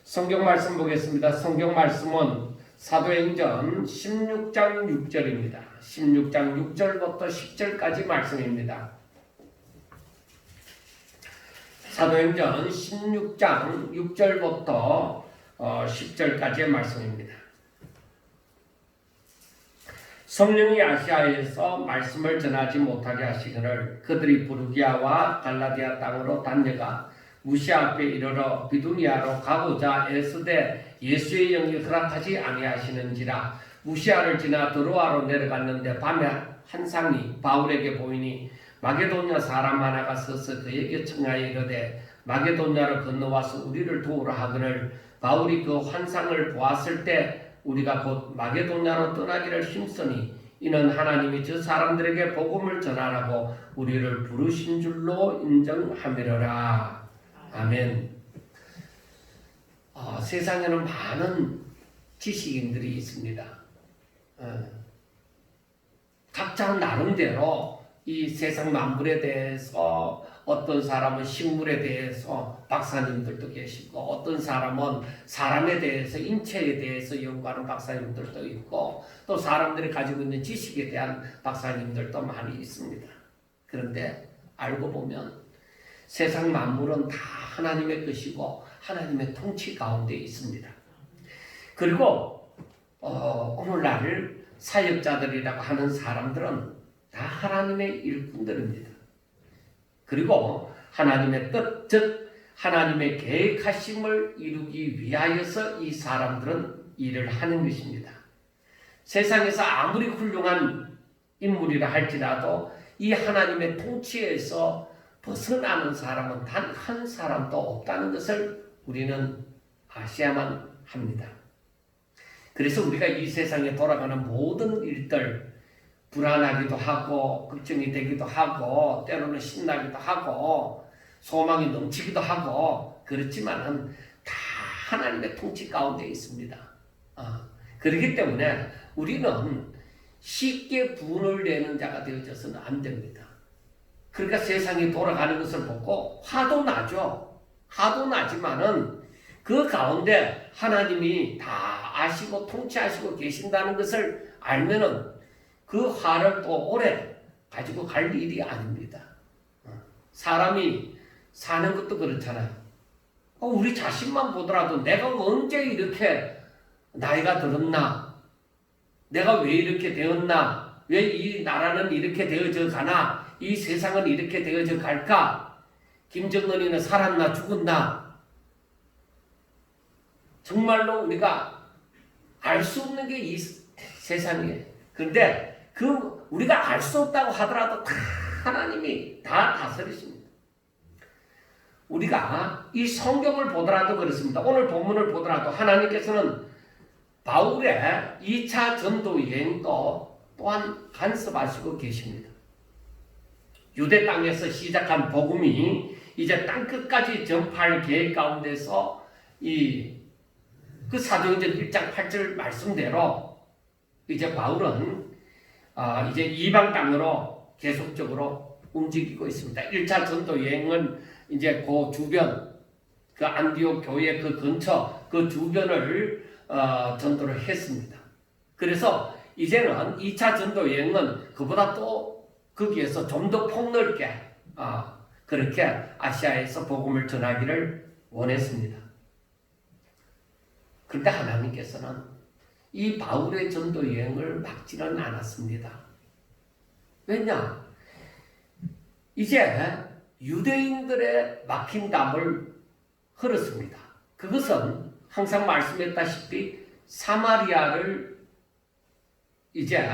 성경 말씀 보겠습니다. 성경 말씀은 사도행전 16장 6절입니다. 16장 6절부터 10절까지 말씀입니다. 사도행전 16장 6절부터 10절까지의 말씀입니다. 성령이 아시아에서 말씀을 전하지 못하게 하시거늘 그들이 부르기아와 갈라디아 땅으로 달려가 무시아 앞에 이르러 비두니아로 가고자 애쓰되 예수의 영이 허락하지 아니하시는지라. 무시아를 지나 드로아로 내려갔는데 밤에 한 상이 바울에게 보이니 마게도냐 사람 하나가 서서 그에게 청하여 이르되 마게도냐로 건너와서 우리를 도우라 하거늘 바울이 그 환상을 보았을 때 우리가 곧 마게도냐로 떠나기를 힘쓰니 이는 하나님이 저 사람들에게 복음을 전하라고 우리를 부르신 줄로 인정함이로라. 아멘. 세상에는 많은 지식인들이 있습니다. 각자 나름대로 이 세상 만물에 대해서 어떤 사람은 식물에 대해서 박사님들도 계시고 어떤 사람은 사람에 대해서 인체에 대해서 연구하는 박사님들도 있고 또 사람들이 가지고 있는 지식에 대한 박사님들도 많이 있습니다. 그런데 알고 보면 세상 만물은 다 하나님의 것이고 하나님의 통치 가운데 있습니다. 그리고 오늘날 사역자들이라고 하는 사람들은 다 하나님의 일꾼들입니다. 그리고 하나님의 뜻, 즉 하나님의 계획하심을 이루기 위하여서 이 사람들은 일을 하는 것입니다. 세상에서 아무리 훌륭한 인물이라 할지라도 이 하나님의 통치에서 벗어나는 사람은 단 한 사람도 없다는 것을 우리는 아셔야만 합니다. 그래서 우리가 이 세상에 돌아가는 모든 일들 불안하기도 하고 걱정이 되기도 하고 때로는 신나기도 하고 소망이 넘치기도 하고 그렇지만은 다 하나님의 통치 가운데 있습니다. 그렇기 때문에 우리는 쉽게 분을 내는 자가 되어져서는 안 됩니다. 그러니까 세상이 돌아가는 것을 보고 화도 나죠. 화도 나지만은 그 가운데 하나님이 다 아시고 통치하시고 계신다는 것을 알면은 그 화를 또 오래 가지고 갈 일이 아닙니다. 사람이 사는 것도 그렇잖아요. 우리 자신만 보더라도 내가 언제 이렇게 나이가 들었나? 내가 왜 이렇게 되었나? 왜 이 나라는 이렇게 되어져 가나? 이 세상은 이렇게 되어져 갈까? 김정은이는 살았나 죽었나? 정말로 우리가 알 수 없는 게 이 세상이에요. 그런데 우리가 알 수 없다고 하더라도 다 하나님이 다 다스리십니다. 우리가 이 성경을 보더라도 그렇습니다. 오늘 본문을 보더라도 하나님께서는 바울의 2차 전도 여행도 또한 간섭하시고 계십니다. 유대 땅에서 시작한 복음이 이제 땅끝까지 전파할 계획 가운데서 그 사도행전 1장 8절 말씀대로 이제 바울은 이제 이방 땅으로 계속적으로 움직이고 있습니다. 1차 전도 여행은 이제 그 주변, 그 안디옥 교회 그 근처, 그 주변을 전도를 했습니다. 그래서 이제는 2차 전도 여행은 그보다 또 거기에서 좀 더 폭넓게 그렇게 아시아에서 복음을 전하기를 원했습니다. 그런데 하나님께서는 이 바울의 전도 여행을 막지는 않았습니다. 왜냐? 이제 유대인들의 막힌 담을 흘렀습니다. 그것은 항상 말씀했다시피 사마리아를 이제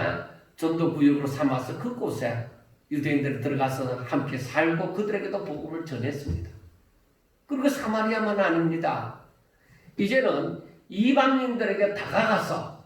전도구역으로 삼아서 그곳에 유대인들이 들어가서 함께 살고 그들에게도 복음을 전했습니다. 그리고 사마리아만 아닙니다. 이제는 이방인들에게 다가가서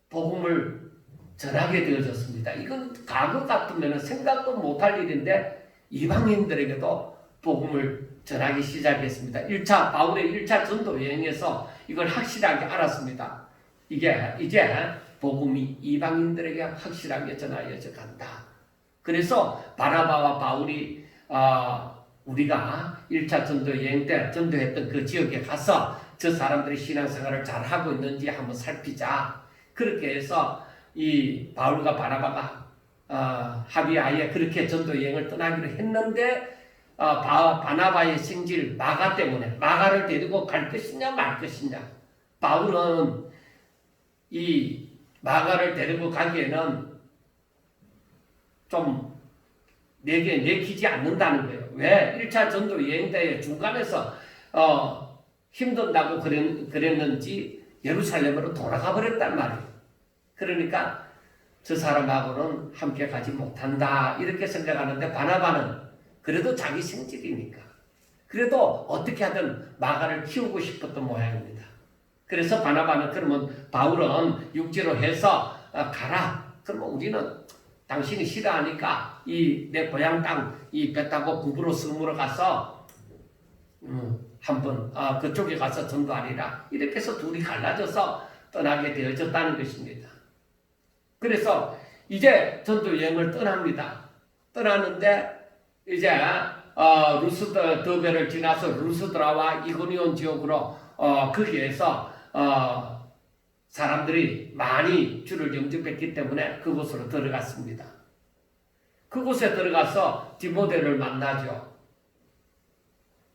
복음을 전하게 되어졌습니다. 이건 과거 같으면 생각도 못할 일인데 이방인들에게도 복음을 전하기 시작했습니다. 바울의 1차 전도 여행에서 이걸 확실하게 알았습니다. 이게 이제 복음이 이방인들에게 확실하게 전하여져 간다. 그래서 바나바와 바울이 우리가 1차 전도 여행 때 전도했던 그 지역에 가서 저 사람들이 신앙생활을 잘 하고 있는지 한번 살피자. 그렇게 해서 이 바울과 바나바가 합의하에 그렇게 전도 여행을 떠나기로 했는데 바나바의 성질 마가 때문에 마가를 데리고 갈 것이냐 말 것이냐. 바울은 이 마가를 데리고 가기에는 좀 내키지 않는다는 거예요. 왜? 1차 전도 여행 때 중간에서 힘든다고 그랬는지 예루살렘으로 돌아가 버렸단 말이에요. 그러니까 저 사람하고는 함께 가지 못한다 이렇게 생각하는데 바나바는 그래도 자기 성질이니까 그래도 어떻게 하든 마가를 키우고 싶었던 모양입니다. 그래서 바나바는 그러면 바울은 육지로 해서 가라. 그러면 우리는 당신이 싫어하니까 이 내 고향 땅 이 배 타고 부브로 섬으로 가서 한번 그쪽에 가서 전도하리라. 이렇게 해서 둘이 갈라져서 떠나게 되어졌다는 것입니다. 그래서 이제 전도 여행을 떠납니다. 떠나는데 이제 루스드 더베를 지나서 루스드라와 이고니온 지역으로 거기에서 사람들이 많이 주를 영접했기 때문에 그곳으로 들어갔습니다. 그곳에 들어가서 디모데를 만나죠.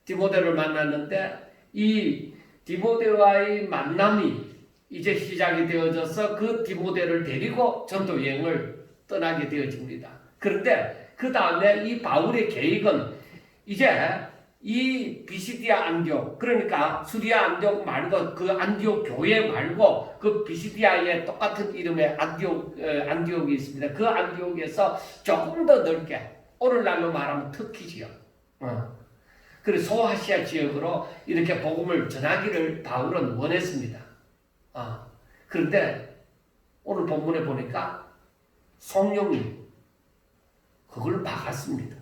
디모데를 만났는데 이 디모데와의 만남이 이제 시작이 되어져서 그 디모데를 데리고 전도 여행을 떠나게 되어집니다. 그런데 그 다음에 이 바울의 계획은 이제 이 비시디아 안디옥, 그러니까 수리아 안디옥 말고 그 안디옥 교회 말고 그 비시디아의 똑같은 이름의 안디옥이 있습니다. 그 안디옥에서 조금 더 넓게 오늘날로 말하면 터키지요. 그래서 소아시아 지역으로 이렇게 복음을 전하기를 바울은 원했습니다. 그런데 오늘 본문에 보니까 성령이 그걸 막았습니다.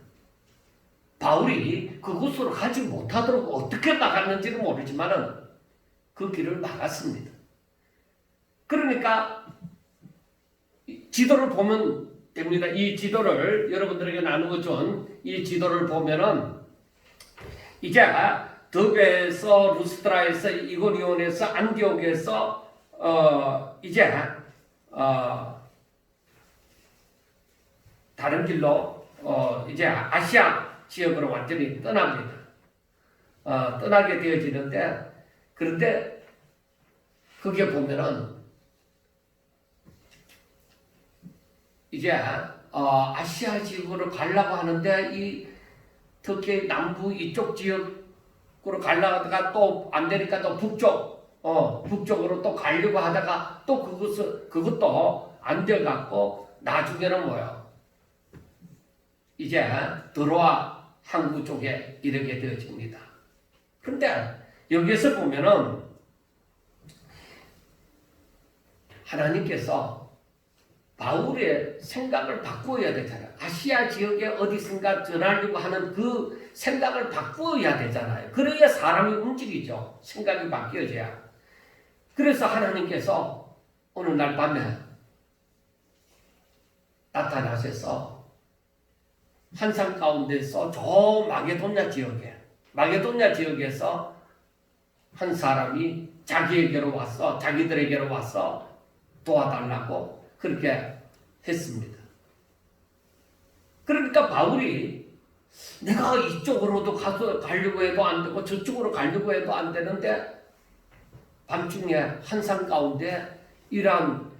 바울이 그곳으로 가지 못하도록 어떻게 막았는지는 모르지만은 그 길을 막았습니다. 그러니까 지도를 보면 됩니다. 이 지도를 여러분들에게 나누어 준 이 지도를 보면은 이제 더베에서 루스드라에서 이고니온에서 안디옥에서 이제 다른 길로 이제 아시아 지역으로 완전히 떠납니다. 떠나게 되어지는데 그런데 거기에 보면은 이제 아시아 지역으로 가려고 하는데 이 터키 남부 이쪽 지역으로 가려고 하다가 또 안 되니까 또 북쪽으로 또 가려고 하다가 또 그것도 안 돼갖고 나중에는 뭐요? 이제 드로아 항구 쪽에 이르게 되어집니다. 그런데 여기에서 보면은 하나님께서 바울의 생각을 바꾸어야 되잖아요. 아시아 지역에 어디선가 전하려고 하는 그 생각을 바꾸어야 되잖아요. 그래야 사람이 움직이죠. 생각이 바뀌어져야. 그래서 하나님께서 어느 날 밤에 나타나셔서 환상 가운데서 저 마게도냐 지역에서 한 사람이 자기들에게로 와서 도와달라고 그렇게 했습니다. 그러니까 바울이 내가 이쪽으로도 가려고 해도 안 되고 저쪽으로 가려고 해도 안 되는데 밤중에 환상 가운데 이러한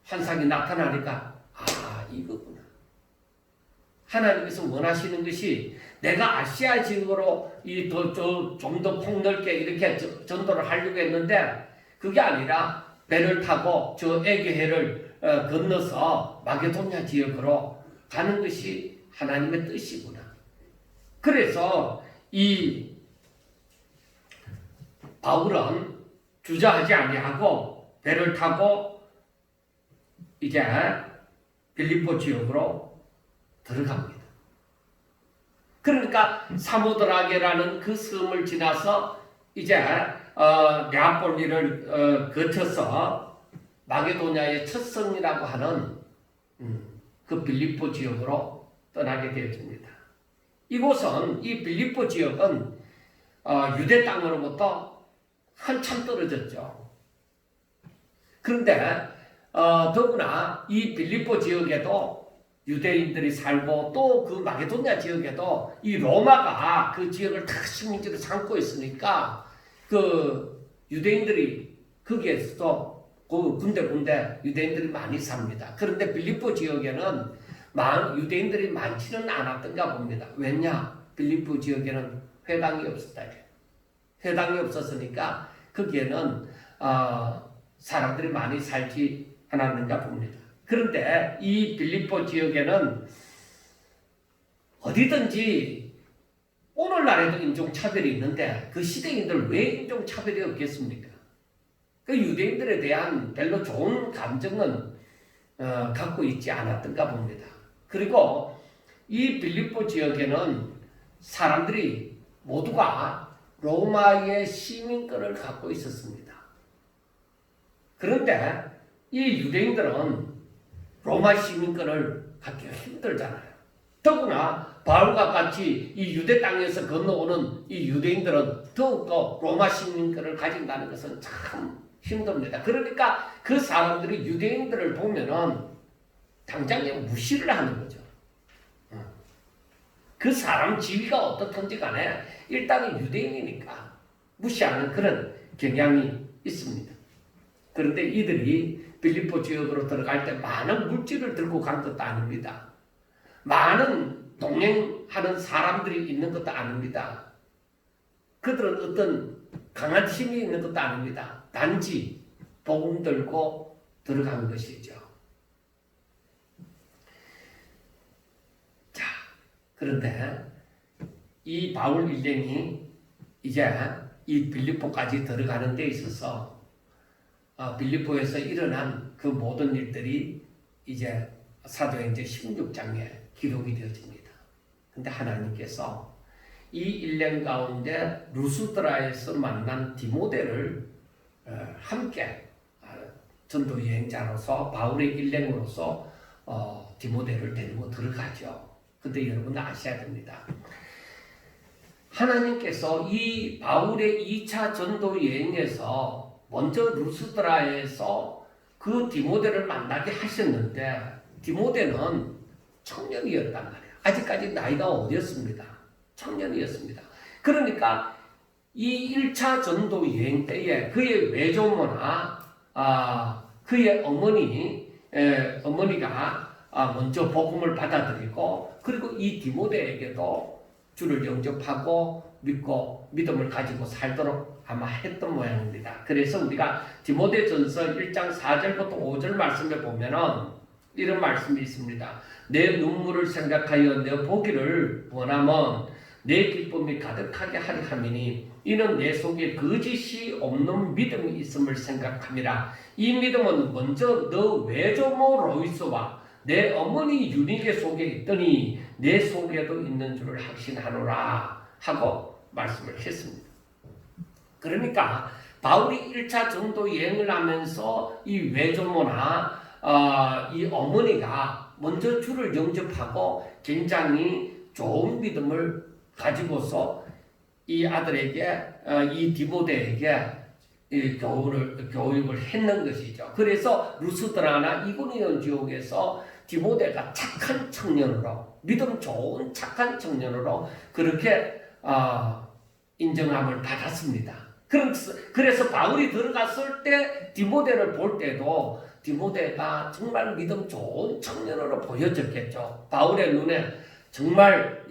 환상이 나타나니까 이거구나. 하나님께서 원하시는 것이 내가 아시아 지역으로 좀 더 폭넓게 이렇게 전도를 하려고 했는데 그게 아니라 배를 타고 저 에게해를 건너서 마게도냐 지역으로 가는 것이 하나님의 뜻이구나. 그래서 이 바울은 주저하지 아니하고 배를 타고 이제 빌립보 지역으로 들어갑니다. 그러니까 사모드라게라는 그 섬을 지나서 이제 네아폴리를 거쳐서 마게도냐의 첫 성이라고 하는 그 빌립보 지역으로 떠나게 되어집니다. 이곳은 이 빌립보 지역은 유대 땅으로부터 한참 떨어졌죠. 그런데 더구나 이 빌립보 지역에도 유대인들이 살고 또 그 마게도냐 지역에도 이 로마가 그 지역을 다 식민지로 삼고 있으니까 그 유대인들이 거기에서도 그 군데 유대인들이 많이 삽니다. 그런데 빌립보 지역에는 유대인들이 많지는 않았던가 봅니다. 왜냐? 빌립보 지역에는 회당이 없었다. 회당이 없었으니까 거기에는 사람들이 많이 살지 않았는가 봅니다. 그런데 이 빌립보 지역에는 어디든지 오늘날에도 인종차별이 있는데 그 시대인들 왜 인종차별이 없겠습니까? 그 유대인들에 대한 별로 좋은 감정은 갖고 있지 않았던가 봅니다. 그리고 이 빌립보 지역에는 사람들이 모두가 로마의 시민권을 갖고 있었습니다. 그런데 이 유대인들은 로마 시민권을 갖기가 힘들잖아요. 더구나 바울과 같이 이 유대 땅에서 건너오는 이 유대인들은 더욱더 로마 시민권을 가진다는 것은 참 힘듭니다. 그러니까 그 사람들이 유대인들을 보면은 당장에 무시를 하는 거죠. 그 사람 지위가 어떻든지 간에 일단은 유대인이니까 무시하는 그런 경향이 있습니다. 그런데 이들이 빌립보 지역으로 들어갈 때 많은 물질을 들고 간 것도 아닙니다. 많은 동행하는 사람들이 있는 것도 아닙니다. 그들은 어떤 강한 힘이 있는 것도 아닙니다. 단지 복음 들고 들어간 것이죠. 자, 그런데 이 바울 일행이 이제 이 빌립보까지 들어가는 데 있어서 빌립보에서 일어난 그 모든 일들이 이제 사도행전 16장에 기록이 되어집니다. 근데 하나님께서 이 일행 가운데 루스드라에서 만난 디모데를 함께 전도 여행자로서 바울의 일행으로서 디모데를 데리고 들어가죠. 근데 여러분 아셔야 됩니다. 하나님께서 이 바울의 2차 전도 여행에서 먼저 루스드라에서 그 디모데를 만나게 하셨는데 디모데는 청년이었단 말이에요. 아직까지 나이가 어렸습니다. 청년이었습니다. 그러니까 이 1차 전도 여행 때에 그의 외조모나 그의 어머니가 먼저 복음을 받아들이고 그리고 이 디모데에게도 주를 영접하고 믿고 믿음을 가지고 살도록 아마 했던 모양입니다. 그래서 우리가 디모데전서 1장 4절부터 5절 말씀에 보면은 이런 말씀이 있습니다. 내 눈물을 생각하여 내 보기를 원하면 내 기쁨이 가득하게 하리 함이니 이는 내 속에 거짓이 없는 믿음이 있음을 생각함이라. 이 믿음은 먼저 너 외조모 로이스와 내 어머니 유니게 속에 있더니 내 속에도 있는 줄을 확신하노라 하고 말씀을 했습니다. 그러니까 바울이 1차 전도 여행을 하면서 이 외조모나 이 어머니가 먼저 주를 영접하고 굉장히 좋은 믿음을 가지고서 이 아들에게 이 디모데에게 이 교육을 했는 것이죠. 그래서 루스드라나 이고니온 지역에서 디모데가 착한 청년으로 믿음 좋은 착한 청년으로 그렇게 인정함을 받았습니다. 그래서 바울이 들어갔을 때 디모데를 볼 때도 디모데가 정말 믿음 좋은 청년으로 보여졌겠죠. 바울의 눈에 정말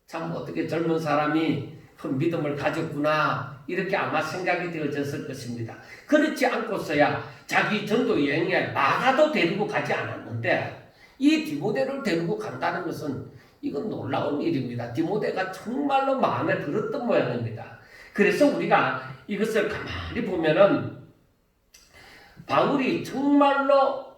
참 어떻게 젊은 사람이 큰 믿음을 가졌구나 이렇게 아마 생각이 되어졌을 것입니다. 그렇지 않고서야 자기 전도 여행에 마가도 데리고 가지 않았는데 이 디모데를 데리고 간다는 것은 이건 놀라운 일입니다. 디모데가 정말로 마음에 들었던 모양입니다. 그래서 우리가 이것을 가만히 보면은 바울이 정말로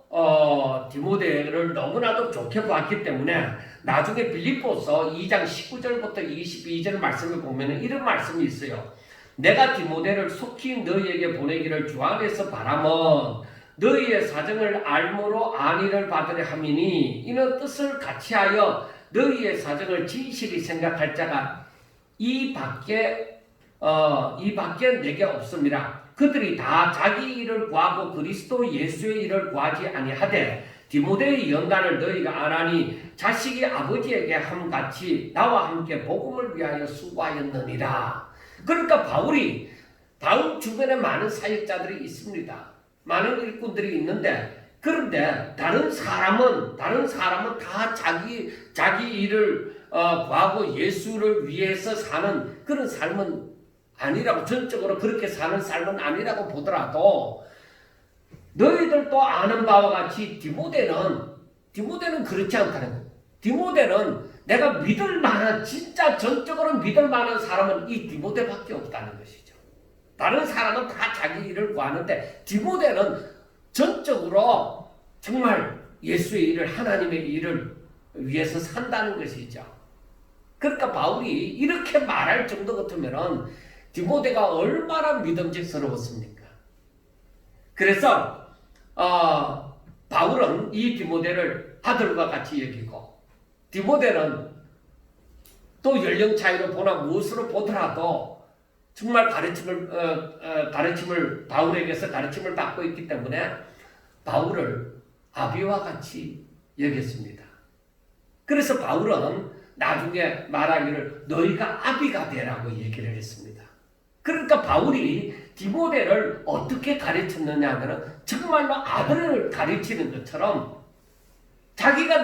디모데를 너무나도 좋게 봤기 때문에 나중에 빌립보서 2장 19절부터 22절 말씀을 보면 이런 말씀이 있어요. 내가 디모데를 속히 너희에게 보내기를 주 안에서 바라면 너희의 사정을 알므로 안위를 받으려 함이니 이는 뜻을 같이하여 너희의 사정을 진실히 생각할 자가 이 밖에 내게 없음이라. 그들이 다 자기 일을 구하고 그리스도 예수의 일을 구하지 아니하되 디모데의 연단을 너희가 안하니 자식이 아버지에게 함같이 나와 함께 복음을 위하여 수고하였느니라. 그러니까 바울 주변에 많은 사역자들이 있습니다. 많은 일꾼들이 있는데, 그런데 다른 사람은 다 자기 일을 구하고 예수를 위해서 사는 그런 삶은 아니라고, 전적으로 그렇게 사는 삶은 아니라고 보더라도, 너희들도 아는 바와 같이 디모데는 그렇지 않다는 거예요. 디모데는 내가 믿을 만한, 진짜 전적으로 믿을 만한 사람은 이 디모데밖에 없다는 것이죠. 다른 사람은 다 자기 일을 구하는데 디모데는 전적으로 정말 예수의 일을, 하나님의 일을 위해서 산다는 것이죠. 그러니까 바울이 이렇게 말할 정도 같으면 디모데가 얼마나 믿음직스러웠습니까? 그래서 바울은 이 디모데를 아들과 같이 여기고, 디모데는 또 연령 차이로 보나 무엇으로 보더라도 정말 바울에게서 가르침을 받고 있기 때문에 바울을 아비와 같이 여겼습니다. 그래서 바울은 나중에 말하기를 너희가 아비가 되라고 얘기를 했습니다. 그러니까 바울이 디모데를 어떻게 가르쳤느냐 하면 정말로 아들을 가르치는 것처럼, 자기가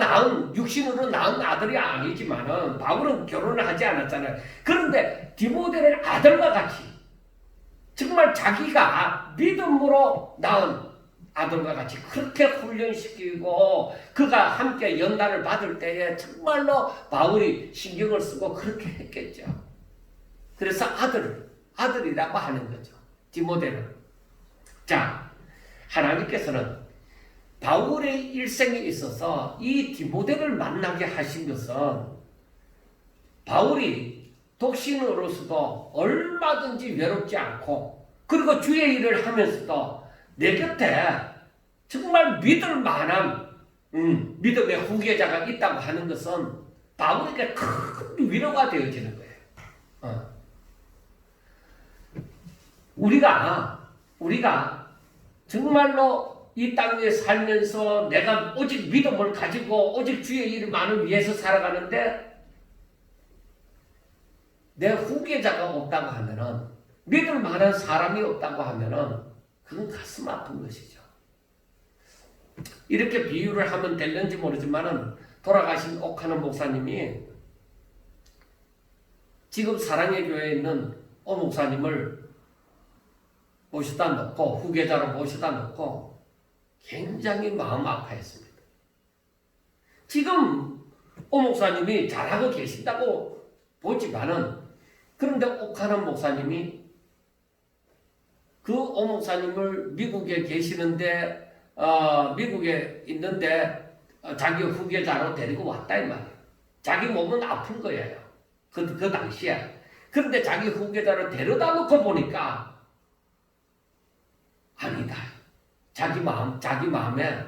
육신으로 낳은 아들이 아니지만은 바울은 결혼을 하지 않았잖아요. 그런데 디모데를 아들과 같이, 정말 자기가 믿음으로 낳은 아들과 같이 그렇게 훈련시키고, 그가 함께 연단을 받을 때에 정말로 바울이 신경을 쓰고 그렇게 했겠죠. 그래서 아들이라고 하는 거죠, 디모데는. 자, 하나님께서는 바울의 일생에 있어서 이 디모데를 만나게 하신 것은, 바울이 독신으로서도 얼마든지 외롭지 않고, 그리고 주의 일을 하면서도 내 곁에 정말 믿을 만한 믿음의 후계자가 있다고 하는 것은 바울에게 큰 위로가 되어지는 거예요. 우리가 정말로 이 땅에 살면서 내가 오직 믿음을 가지고 오직 주의 이름만을 위해서 살아가는데 내 후계자가 없다고 하면은, 믿을 만한 사람이 없다고 하면은 그건 가슴 아픈 것이죠. 이렇게 비유를 하면 될는지 모르지만은, 돌아가신 옥하는 목사님이 지금 사랑의 교회에 있는 오 목사님을 모셔다 놓고, 후계자로 모셔다 놓고 굉장히 마음 아파했습니다. 지금 오 목사님이 잘하고 계신다고 보지만은, 그런데 옥하는 목사님이 그 오 목사님을 미국에 계시는데, 미국에 있는데 자기 후계자로 데리고 왔다 이 말이에요. 자기 몸은 아픈 거예요. 그 당시에. 그런데 자기 후계자로 데려다 놓고 보니까 아니다. 자기 마음에,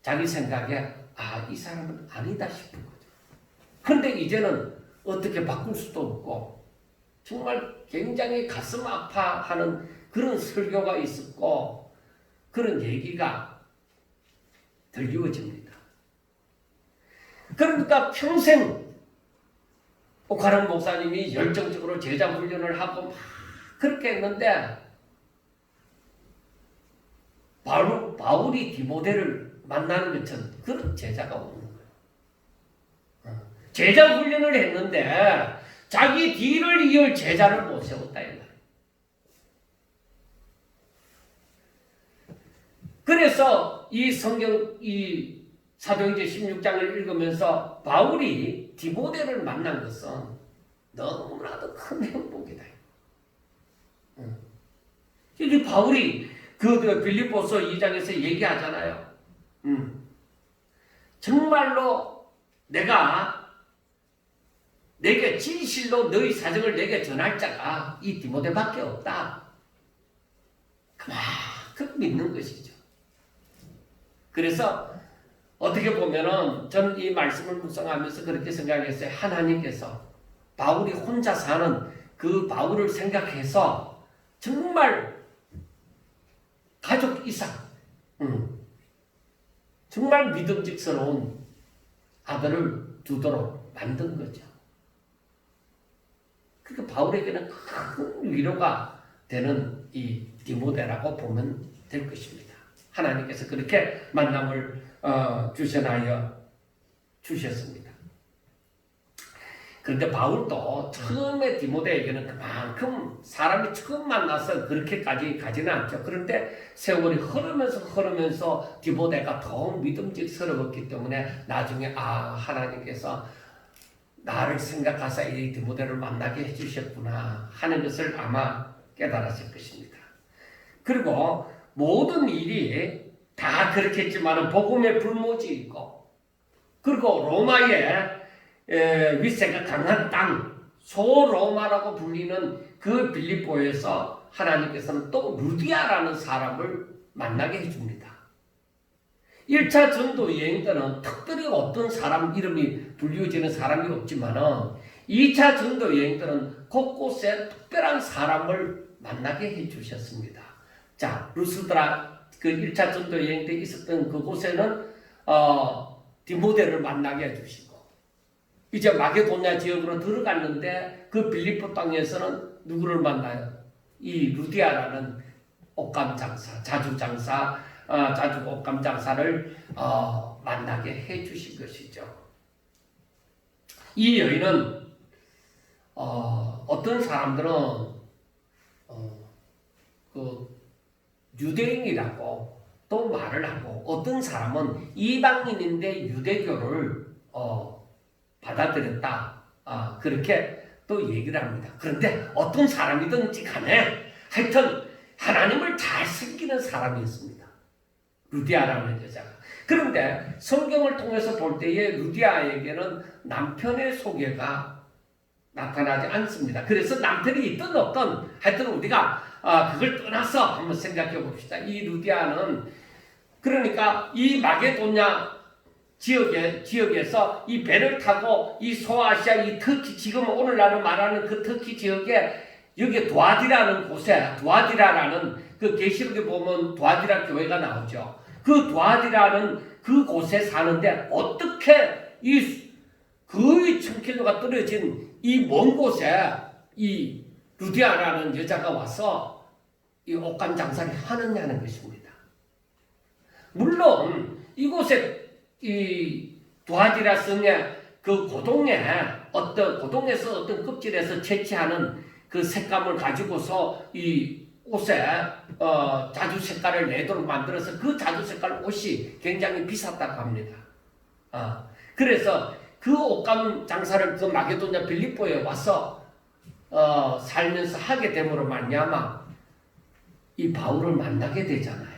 자기 생각에 이 사람은 아니다 싶은 거죠. 그런데 이제는 어떻게 바꿀 수도 없고, 정말 굉장히 가슴 아파하는 그런 설교가 있었고, 그런 얘기가 들리워집니다. 그러니까 평생 옥하는 목사님이 열정적으로 제자 훈련을 하고 막 그렇게 했는데, 바울이 디모데를 만나는 것처럼 그런 제자가 없는 거예요. 제자 훈련을 했는데 자기 뒤를 이을 제자를 못 세웠다 이 말이에요. 그래서 이 사도행전 16장을 읽으면서 바울이 디모데를 만난 것은 너무나도 큰 행복이다. 이제 바울이 그 빌립보서 2장에서 얘기하잖아요. 정말로 내게 진실로 너희 사정을 내게 전할 자가 이 디모데밖에 없다. 그만큼 믿는 것이죠. 그래서 어떻게 보면은 전 이 말씀을 묵상하면서 그렇게 생각했어요. 하나님께서 바울이 혼자 사는 그 바울을 생각해서 정말 가족 이상, 정말 믿음직스러운 아들을 두도록 만든 거죠. 그러니까 바울에게는 큰 위로가 되는 이 디모데라고 보면 될 것입니다. 하나님께서 그렇게 만남을 주셨습니다. 그런데 바울도 처음에 디모데에게는 그만큼 사람이 처음 만나서 그렇게까지 가지는 않죠. 그런데 세월이 흐르면서 디모데가 더 믿음직스러웠기 때문에 나중에 하나님께서 나를 생각하사 이 디모데를 만나게 해주셨구나 하는 것을 아마 깨달았을 것입니다. 그리고 모든 일이 다 그렇겠지만 복음의 불모지 있고, 그리고 로마의 위세가 강한 땅, 소로마라고 불리는 그 빌립보에서 하나님께서는 또 루디아라는 사람을 만나게 해줍니다. 1차 전도 여행 때는 특별히 어떤 사람 이름이 불리워지는 사람이 없지만은 2차 전도 여행 때는 곳곳에 특별한 사람을 만나게 해주셨습니다. 자, 루스드라 그 1차 전도 여행 때 있었던 그곳에는 디모데를 만나게 해주시고, 이제 마게도냐 지역으로 들어갔는데 그 빌립보 땅에서는 누구를 만나요? 이 루디아라는 옷감 장사, 자주 옷감 장사를 만나게 해주신 것이죠. 이 여인은 어떤 사람들은 그 유대인이라고 또 말을 하고, 어떤 사람은 이방인인데 유대교를 받아들였다, 그렇게 또 얘기를 합니다. 그런데 어떤 사람이든지 간에 하여튼 하나님을 잘 섬기는 사람이었습니다. 루디아라는 여자가. 그런데 성경을 통해서 볼 때에 루디아에게는 남편의 소개가 나타나지 않습니다. 그래서 남편이 있든 없든 하여튼 우리가 그걸 떠나서 한번 생각해 봅시다. 이 루디아는 그러니까 이 마게도냐 지역에서 이 배를 타고 이 소아시아, 이 터키, 지금 오늘날을 말하는 그 터키 지역에 여기 두아디라는 곳에, 두아디라라는 그 계시록에 보면 두아디라 교회가 나오죠. 그 두아디라는 그 곳에 사는데 어떻게 이 거의 1000km가 떨어진 이 먼 곳에 이 루디아라는 여자가 와서 이 옷감 장사를 하느냐는 것입니다. 물론 이곳에 이 두아디라 성의 그 고동에서 어떤 껍질에서 채취하는 그 색감을 가지고서 이 옷에 자주 색깔을 내도록 만들어서 그 자주 색깔 옷이 굉장히 비쌌다고 합니다. 그래서 그 옷감 장사를 그 마게도냐 빌립보에 와서 살면서 하게 됨으로 말미암아 이 바울을 만나게 되잖아요.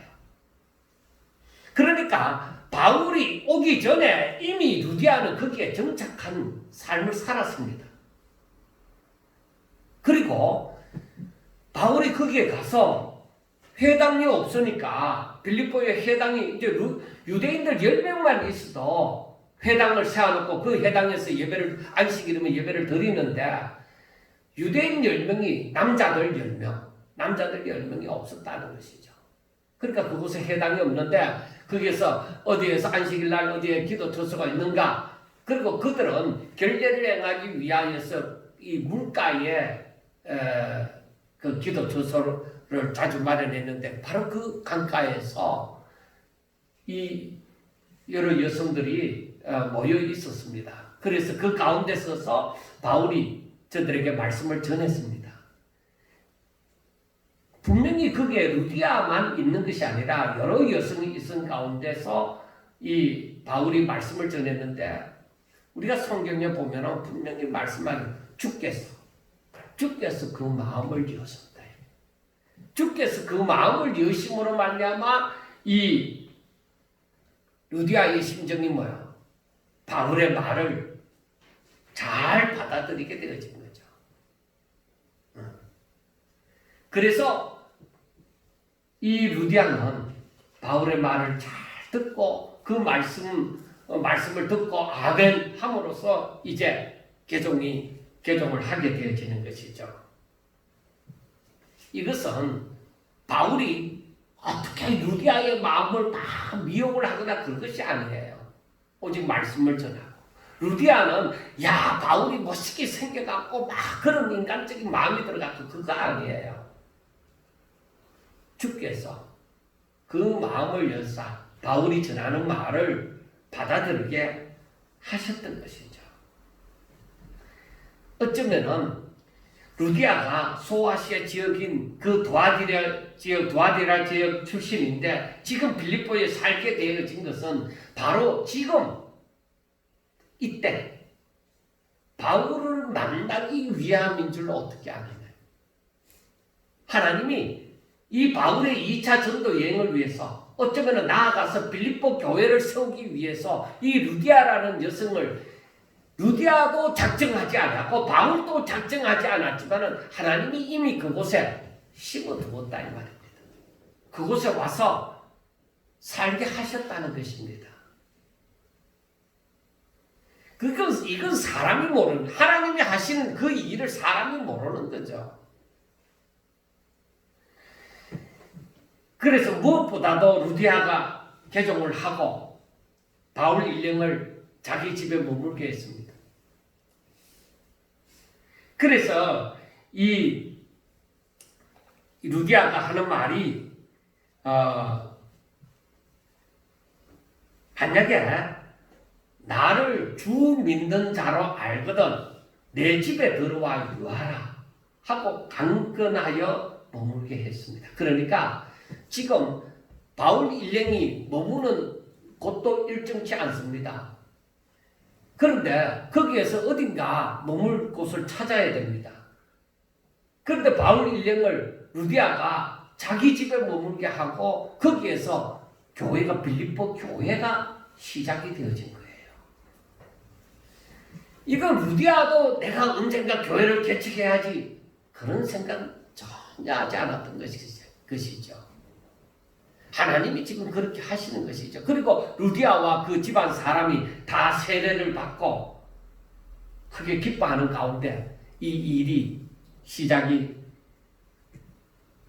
그러니까 바울이 오기 전에 이미 루디아는 거기에 정착한 삶을 살았습니다. 그리고 바울이 거기에 가서 회당이 없으니까 빌립보에 회당이 이제 유대인들 10명만 있어도 회당을 세워놓고 그 회당에서 안식일이면 예배를 드리는데 유대인 10명이 남자들 10명이 없었다는 것이죠. 그러니까 그곳에 회당이 없는데 거기에서 어디에서 안식일날 어디에 기도 처소가 있는가? 그리고 그들은 결례를 행하기 위하여서 이 물가에 그 기도 처소를 자주 마련했는데 바로 그 강가에서 이 여러 여성들이 모여 있었습니다. 그래서 그 가운데 서서 바울이 저들에게 말씀을 전했습니다. 분명히 거기에 루디아만 있는 것이 아니라 여러 여성이 있은 가운데서 이 바울이 말씀을 전했는데, 우리가 성경에 보면 분명히 말씀하기 주께서 그 마음을 여셨다. 주께서 그 마음을 여심으로 말미암아 이 루디아의 심정이 뭐야? 바울의 말을 잘 받아들이게 되어진 거죠. 그래서 이 루디아는 바울의 말을 잘 듣고 그 말씀을 듣고 아멘 함으로써 이제 개종을 하게 되어지는 것이죠. 이것은 바울이 어떻게 루디아의 마음을 다 미혹을 하거나 그런 것이 아니에요. 오직 말씀을 전하고. 루디아는 바울이 멋있게 생겨갖고 막 그런 인간적인 마음이 들어갖고 그거 아니에요. 주께서 그 마음을 열사 바울이 전하는 말을 받아들이게 하셨던 것이죠. 어쩌면은 루디아가 소아시아 지역인 그 도아디라 지역 출신인데 지금 빌립보에 살게 되어진 것은 바로 지금 이때 바울을 만나기 위함인 줄 어떻게 아느냐. 하나님이 이 바울의 2차 전도 여행을 위해서 어쩌면 나아가서 빌립보 교회를 세우기 위해서 이 루디아라는 여성을 루디아도 작정하지 않았고 바울도 작정하지 않았지만 하나님이 이미 그곳에 심어두었다 이 말입니다. 그곳에 와서 살게 하셨다는 것입니다. 이건 사람이 모르는, 하나님이 하시는 그 일을 사람이 모르는 거죠. 그래서 무엇보다도 루디아가 개종을 하고 바울 일행을 자기 집에 머물게 했습니다. 그래서 이 루디아가 하는 말이 만약에 나를 주 믿는 자로 알거든 내 집에 들어와 유하라 하고 강건하여 머물게 했습니다. 그러니까 지금 바울 일행이 머무는 곳도 일정치 않습니다. 그런데 거기에서 어딘가 머물 곳을 찾아야 됩니다. 그런데 바울 일행을 루디아가 자기 집에 머물게 하고 거기에서 빌립보 교회가 시작이 되어진 거예요. 이건 루디아도 내가 언젠가 교회를 개척해야지 그런 생각 전혀 하지 않았던 것이죠. 하나님이 지금 그렇게 하시는 것이죠. 그리고 루디아와 그 집안 사람이 다 세례를 받고 크게 기뻐하는 가운데 이 일이 시작이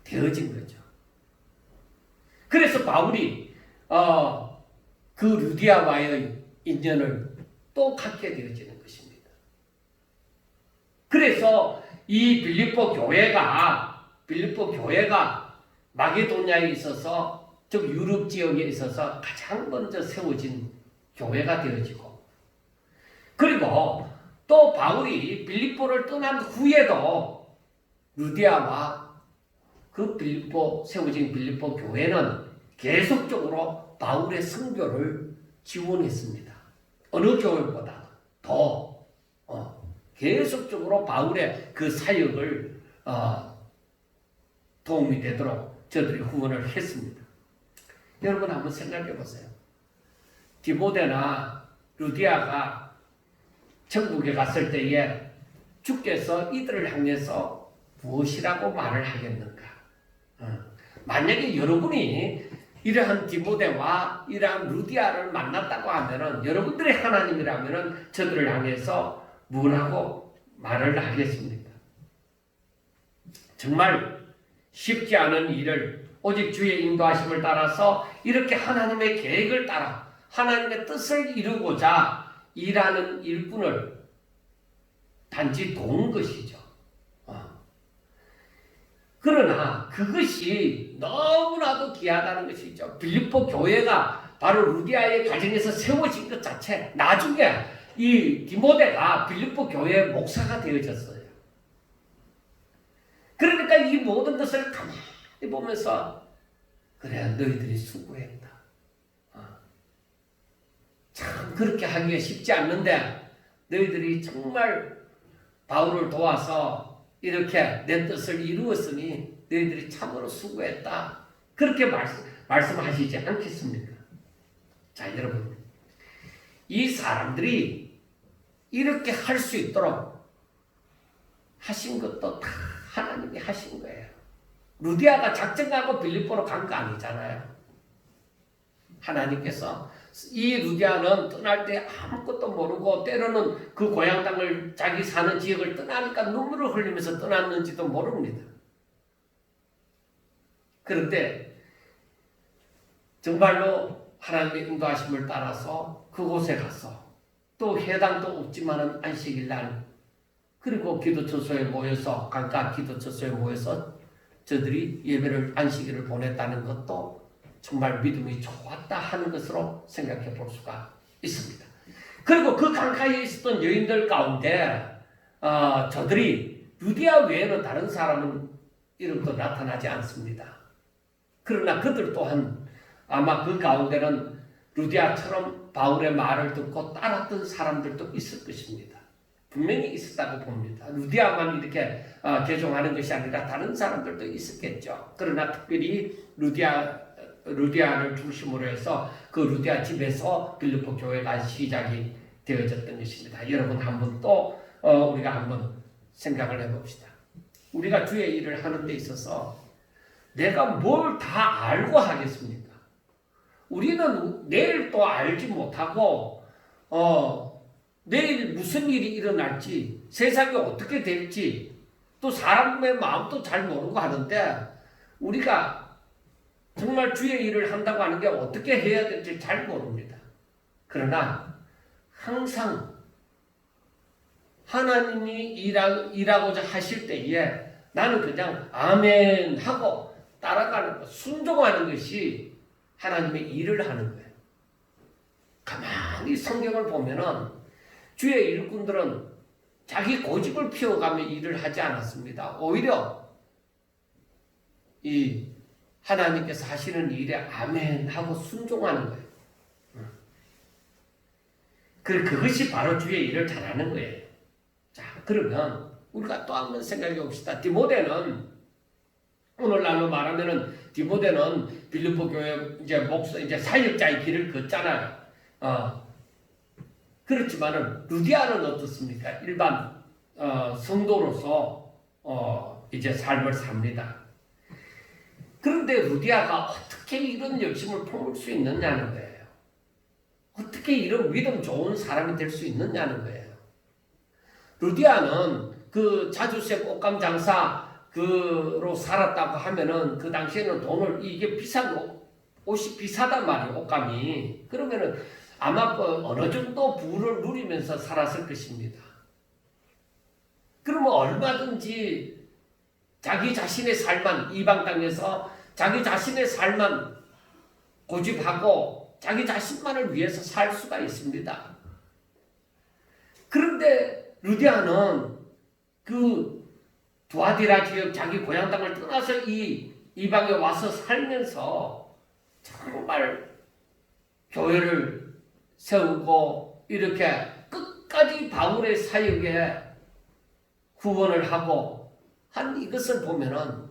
되어진 거죠. 그래서 바울이 그 루디아와의 인연을 또 갖게 되어지는 것입니다. 그래서 이 빌립보 교회가 마게도냐에 있어서 즉 유럽 지역에 있어서 가장 먼저 세워진 교회가 되어지고, 그리고 또 바울이 빌립보를 떠난 후에도 루디아와 그 세워진 빌립보 교회는 계속적으로 바울의 선교를 지원했습니다. 어느 교회보다 더 계속적으로 바울의 그 사역을 도움이 되도록 저들이 후원을 했습니다. 여러분 한번 생각해 보세요. 디모데나 루디아가 천국에 갔을 때에 주께서 이들을 향해서 무엇이라고 말을 하겠는가? 만약에 여러분이 이러한 디모데와 이러한 루디아를 만났다고 하면은 여러분들의 하나님이라면은 저들을 향해서 뭐라고 말을 하겠습니까? 정말 쉽지 않은 일을 오직 주의 인도하심을 따라서 이렇게 하나님의 계획을 따라 하나님의 뜻을 이루고자 일하는 일꾼을 단지 도운 것이죠. 그러나 그것이 너무나도 귀하다는 것이죠. 빌립보 교회가 바로 루디아의 가정에서 세워진 것 자체, 나중에 이 디모데가 빌립보 교회의 목사가 되어졌어요. 그러니까 이 모든 것을 가만히 보면서 그래 너희들이 수고했다. 참 그렇게 하기가 쉽지 않는데 너희들이 정말 바울을 도와서 이렇게 내 뜻을 이루었으니 너희들이 참으로 수고했다. 그렇게 말씀하시지 않겠습니까? 자, 여러분, 이 사람들이 이렇게 할 수 있도록 하신 것도 다 하나님이 하신 거예요. 루디아가 작정하고 빌립보로 간 거 아니잖아요. 하나님께서 이 루디아는 떠날 때 아무것도 모르고 때로는 그 고향 땅을 자기 사는 지역을 떠나니까 눈물을 흘리면서 떠났는지도 모릅니다. 그런데 정말로 하나님의 인도하심을 따라서 그곳에 가서 또 해당도 없지만은 안식일 날 그리고 기도처소에 모여서 각각 기도처소에 모여서 저들이 예배를 안식일을 보냈다는 것도 정말 믿음이 좋았다 하는 것으로 생각해 볼 수가 있습니다. 그리고 그 강가에 있었던 여인들 가운데 저들이 루디아 외에는 다른 사람은 이름도 나타나지 않습니다. 그러나 그들 또한 아마 그 가운데는 루디아처럼 바울의 말을 듣고 따랐던 사람들도 있을 것입니다. 분명히 있었다고 봅니다. 루디아만 이렇게 개종하는 것이 아니라 다른 사람들도 있었겠죠. 그러나 특별히 루디아를 중심으로 해서 그 루디아 집에서 빌립보 교회가 시작이 되어졌던 것입니다. 여러분 한번 또 우리가 한번 생각을 해봅시다. 우리가 주의 일을 하는 데 있어서 내가 뭘 다 알고 하겠습니까? 우리는 내일 또 알지 못하고 내일 무슨 일이 일어날지 세상이 어떻게 될지 또 사람의 마음도 잘 모르고 하는데 우리가 정말 주의 일을 한다고 하는 게 어떻게 해야 될지 잘 모릅니다. 그러나 항상 하나님이 일하고자 하실 때에 나는 그냥 아멘 하고 따라가는 것, 순종하는 것이 하나님의 일을 하는 거예요. 가만히 성경을 보면은 주의 일꾼들은 자기 고집을 피워가며 일을 하지 않았습니다. 오히려 이 하나님께서 하시는 일에 아멘 하고 순종하는 거예요. 그것이 바로 주의 일을 잘하는 거예요. 자, 그러면 우리가 또 한번 생각해 봅시다. 디모데는 오늘날로 말하면은 디모데는 빌립보 교회 이제 사역자의 길을 걷잖아요. 그렇지만은 루디아는 어떻습니까? 일반 성도로서 이제 삶을 삽니다. 그런데 루디아가 어떻게 이런 열심을 품을 수 있느냐는 거예요. 어떻게 이런 믿음 좋은 사람이 될 수 있느냐는 거예요. 루디아는 그 자주색 옷감 장사로 살았다고 하면은 그 당시에는 이게 비싼 옷이 비싸단 말이에요. 옷감이. 그러면은 아마 어느 정도 부를 누리면서 살았을 것입니다. 그러면 얼마든지 자기 자신의 삶만 이방 땅에서 자기 자신의 삶만 고집하고 자기 자신만을 위해서 살 수가 있습니다. 그런데 루디아는 그 두아디라 지역 자기 고향 땅을 떠나서 이 이방에 와서 살면서 정말 교회를 세우고 이렇게 끝까지 바울의 사역에 후원을 하고 한 이것을 보면은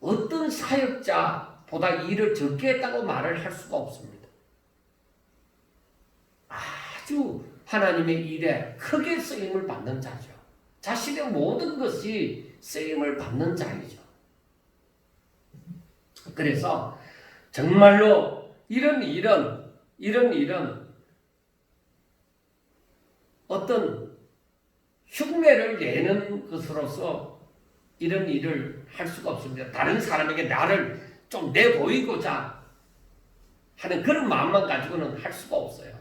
어떤 사역자보다 일을 적게 했다고 말을 할 수가 없습니다. 아주 하나님의 일에 크게 쓰임을 받는 자죠. 자신의 모든 것이 쓰임을 받는 자이죠. 그래서 정말로 이런 일은 어떤 흉내를 내는 것으로서 이런 일을 할 수가 없습니다. 다른 사람에게 나를 좀 내보이고자 하는 그런 마음만 가지고는 할 수가 없어요.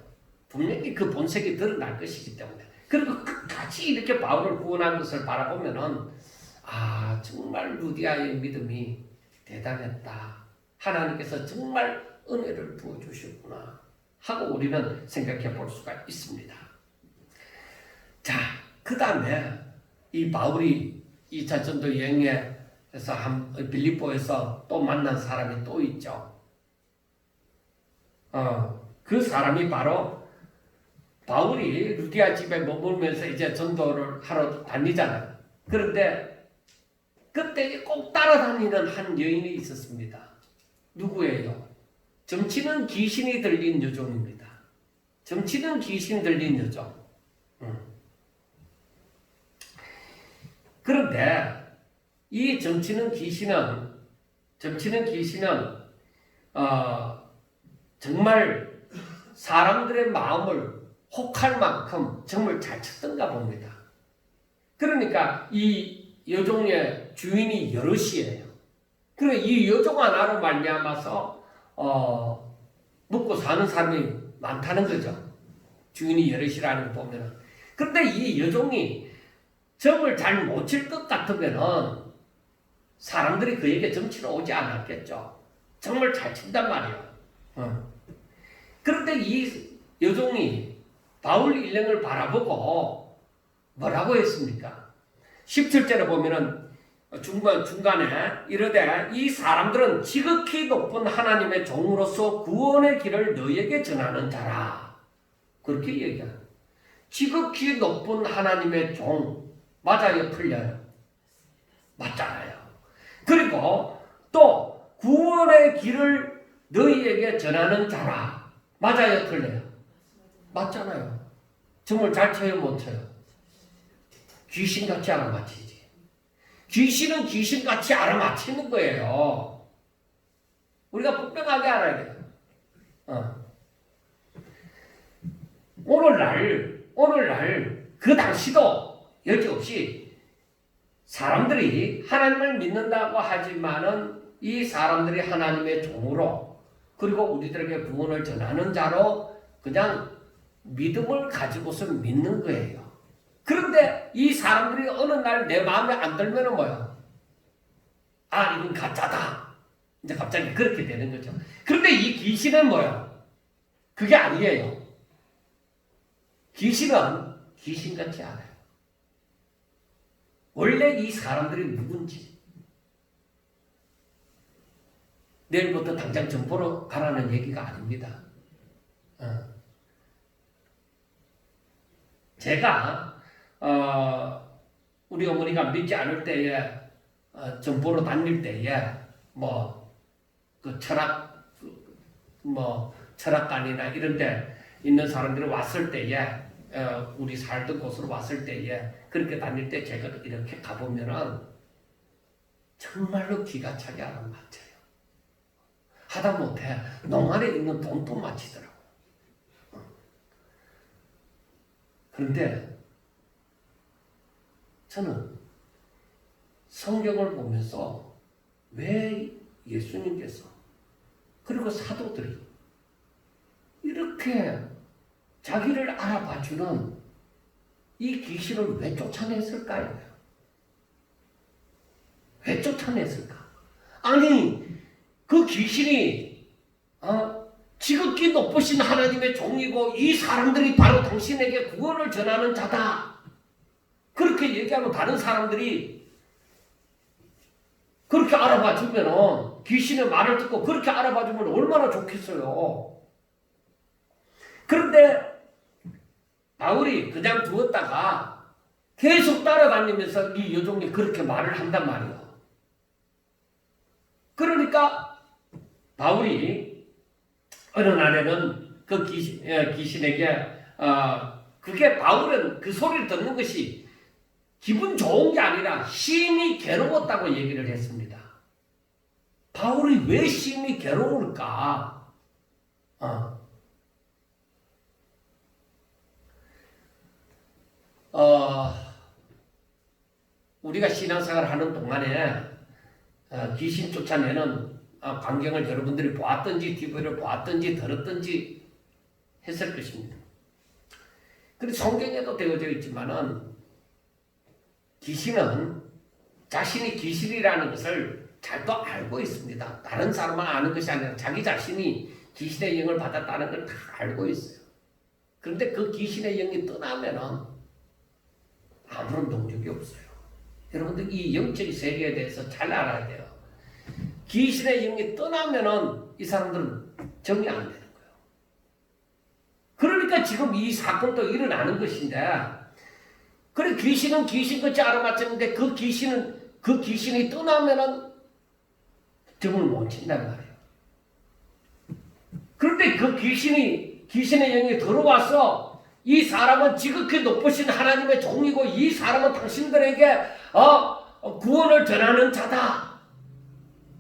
분명히 그 본색이 드러날 것이기 때문에. 그리고 끝까지 이렇게 바울을 구원한 것을 바라보면은 정말 루디아의 믿음이 대단했다. 하나님께서 정말 은혜를 부어주셨구나 하고 우리는 생각해 볼 수가 있습니다. 자, 그 다음에 이 바울이 2차 전도 여행에서 빌립보에서 또 만난 사람이 또 있죠. 그 사람이 바로 바울이 루디아 집에 머물면서 이제 전도를 하러 다니잖아요. 그런데 그때 꼭 따라다니는 한 여인이 있었습니다. 누구예요? 점치는 귀신이 들린 여종입니다. 점치는 귀신 들린 여종. 그런데 이 점치는 귀신은 정말 사람들의 마음을 혹할 만큼 정말 잘 쳤던가 봅니다. 그러니까 이 여종의 주인이 여럿이에요. 그리고 이 여종 하나로 말미암아서 먹고 사는 사람이 많다는 거죠. 주인이 여럿이라는 거 보면은. 그런데 이 여종이 점을 잘 못 칠 것 같으면은 사람들이 그에게 점치러 오지 않았겠죠. 정말 잘 친단 말이에요. 그런데 이 여종이 바울 일행을 바라보고 뭐라고 했습니까? 17절에 보면은 중간에 이르되 이 사람들은 지극히 높은 하나님의 종으로서 구원의 길을 너희에게 전하는 자라. 그렇게 얘기해요. 지극히 높은 하나님의 종. 맞아요? 틀려요? 맞잖아요. 그리고 또 구원의 길을 너희에게 전하는 자라. 맞아요? 틀려요? 맞잖아요. 정말 잘 쳐요? 못 쳐요? 귀신같이 알아맞히지. 귀신은 귀신같이 알아맞히는 거예요. 우리가 분명하게 알아야 돼요. 오늘날 그 당시도 여지없이 사람들이 하나님을 믿는다고 하지만은 이 사람들이 하나님의 종으로 그리고 우리들에게 구원을 전하는 자로 그냥 믿음을 가지고서 믿는 거예요. 그런데 이 사람들이 어느 날 내 마음에 안 들면은 뭐야? 아, 이건 가짜다. 이제 갑자기 그렇게 되는 거죠. 그런데 이 귀신은 뭐야? 그게 아니에요. 귀신은 귀신같이 알아요. 원래 이 사람들이 누군지. 내일부터 당장 점포로 가라는 얘기가 아닙니다. 제가 우리 어머니가 믿지 않을 때에 점포로 다닐 때에 그 철학관이나 이런 데 있는 사람들이 왔을 때에 우리 살던 곳으로 왔을 때에 그렇게 다닐 때 제가 이렇게 가보면은 정말로 기가 차게 알아맞혀요. 하다못해 농안에 있는 돈도 맞히더라고요. 그런데 저는 성경을 보면서 왜 예수님께서 그리고 사도들이 이렇게 자기를 알아봐주는 이 귀신을 왜 쫓아냈을까요? 왜 쫓아냈을까? 아니 그 귀신이 지극히 높으신 하나님의 종이고 이 사람들이 바로 당신에게 구원을 전하는 자다. 그렇게 얘기하면 다른 사람들이 그렇게 알아봐주면 귀신의 말을 듣고 그렇게 알아봐주면 얼마나 좋겠어요. 그런데 바울이 그냥 두었다가 계속 따라다니면서 이 여종이 그렇게 말을 한단 말이에요. 그러니까 바울이 어느 날에는 그 귀신에게 그게 바울은 그 소리를 듣는 것이 기분 좋은 게 아니라 심히 괴로웠다고 얘기를 했습니다. 바울이 왜 심히 괴로울까? 우리가 신앙생활을 하는 동안에 귀신 쫓아내는 광경을 여러분들이 보았든지 TV를 보았든지 들었든지 했을 것입니다. 그런데 성경에도 되어져 있지만은 귀신은 자신이 귀신이라는 것을 잘 또 알고 있습니다. 다른 사람만 아는 것이 아니라 자기 자신이 귀신의 영을 받았다는 걸 다 알고 있어요. 그런데 그 귀신의 영이 떠나면은 아무런 동력이 없어요. 여러분들 이 영적 세계에 대해서 잘 알아야 돼요. 귀신의 영이 떠나면은 이 사람들은 정리 안 되는 거예요. 그러니까 지금 이 사건도 일어나는 것인데, 그래 귀신은 귀신같이 알아맞혔는데 그 귀신이 떠나면은 점을 못 친단 말이에요. 그런데 그 귀신의 영이 들어와서 이 사람은 지극히 높으신 하나님의 종이고 이 사람은 당신들에게 구원을 전하는 자다.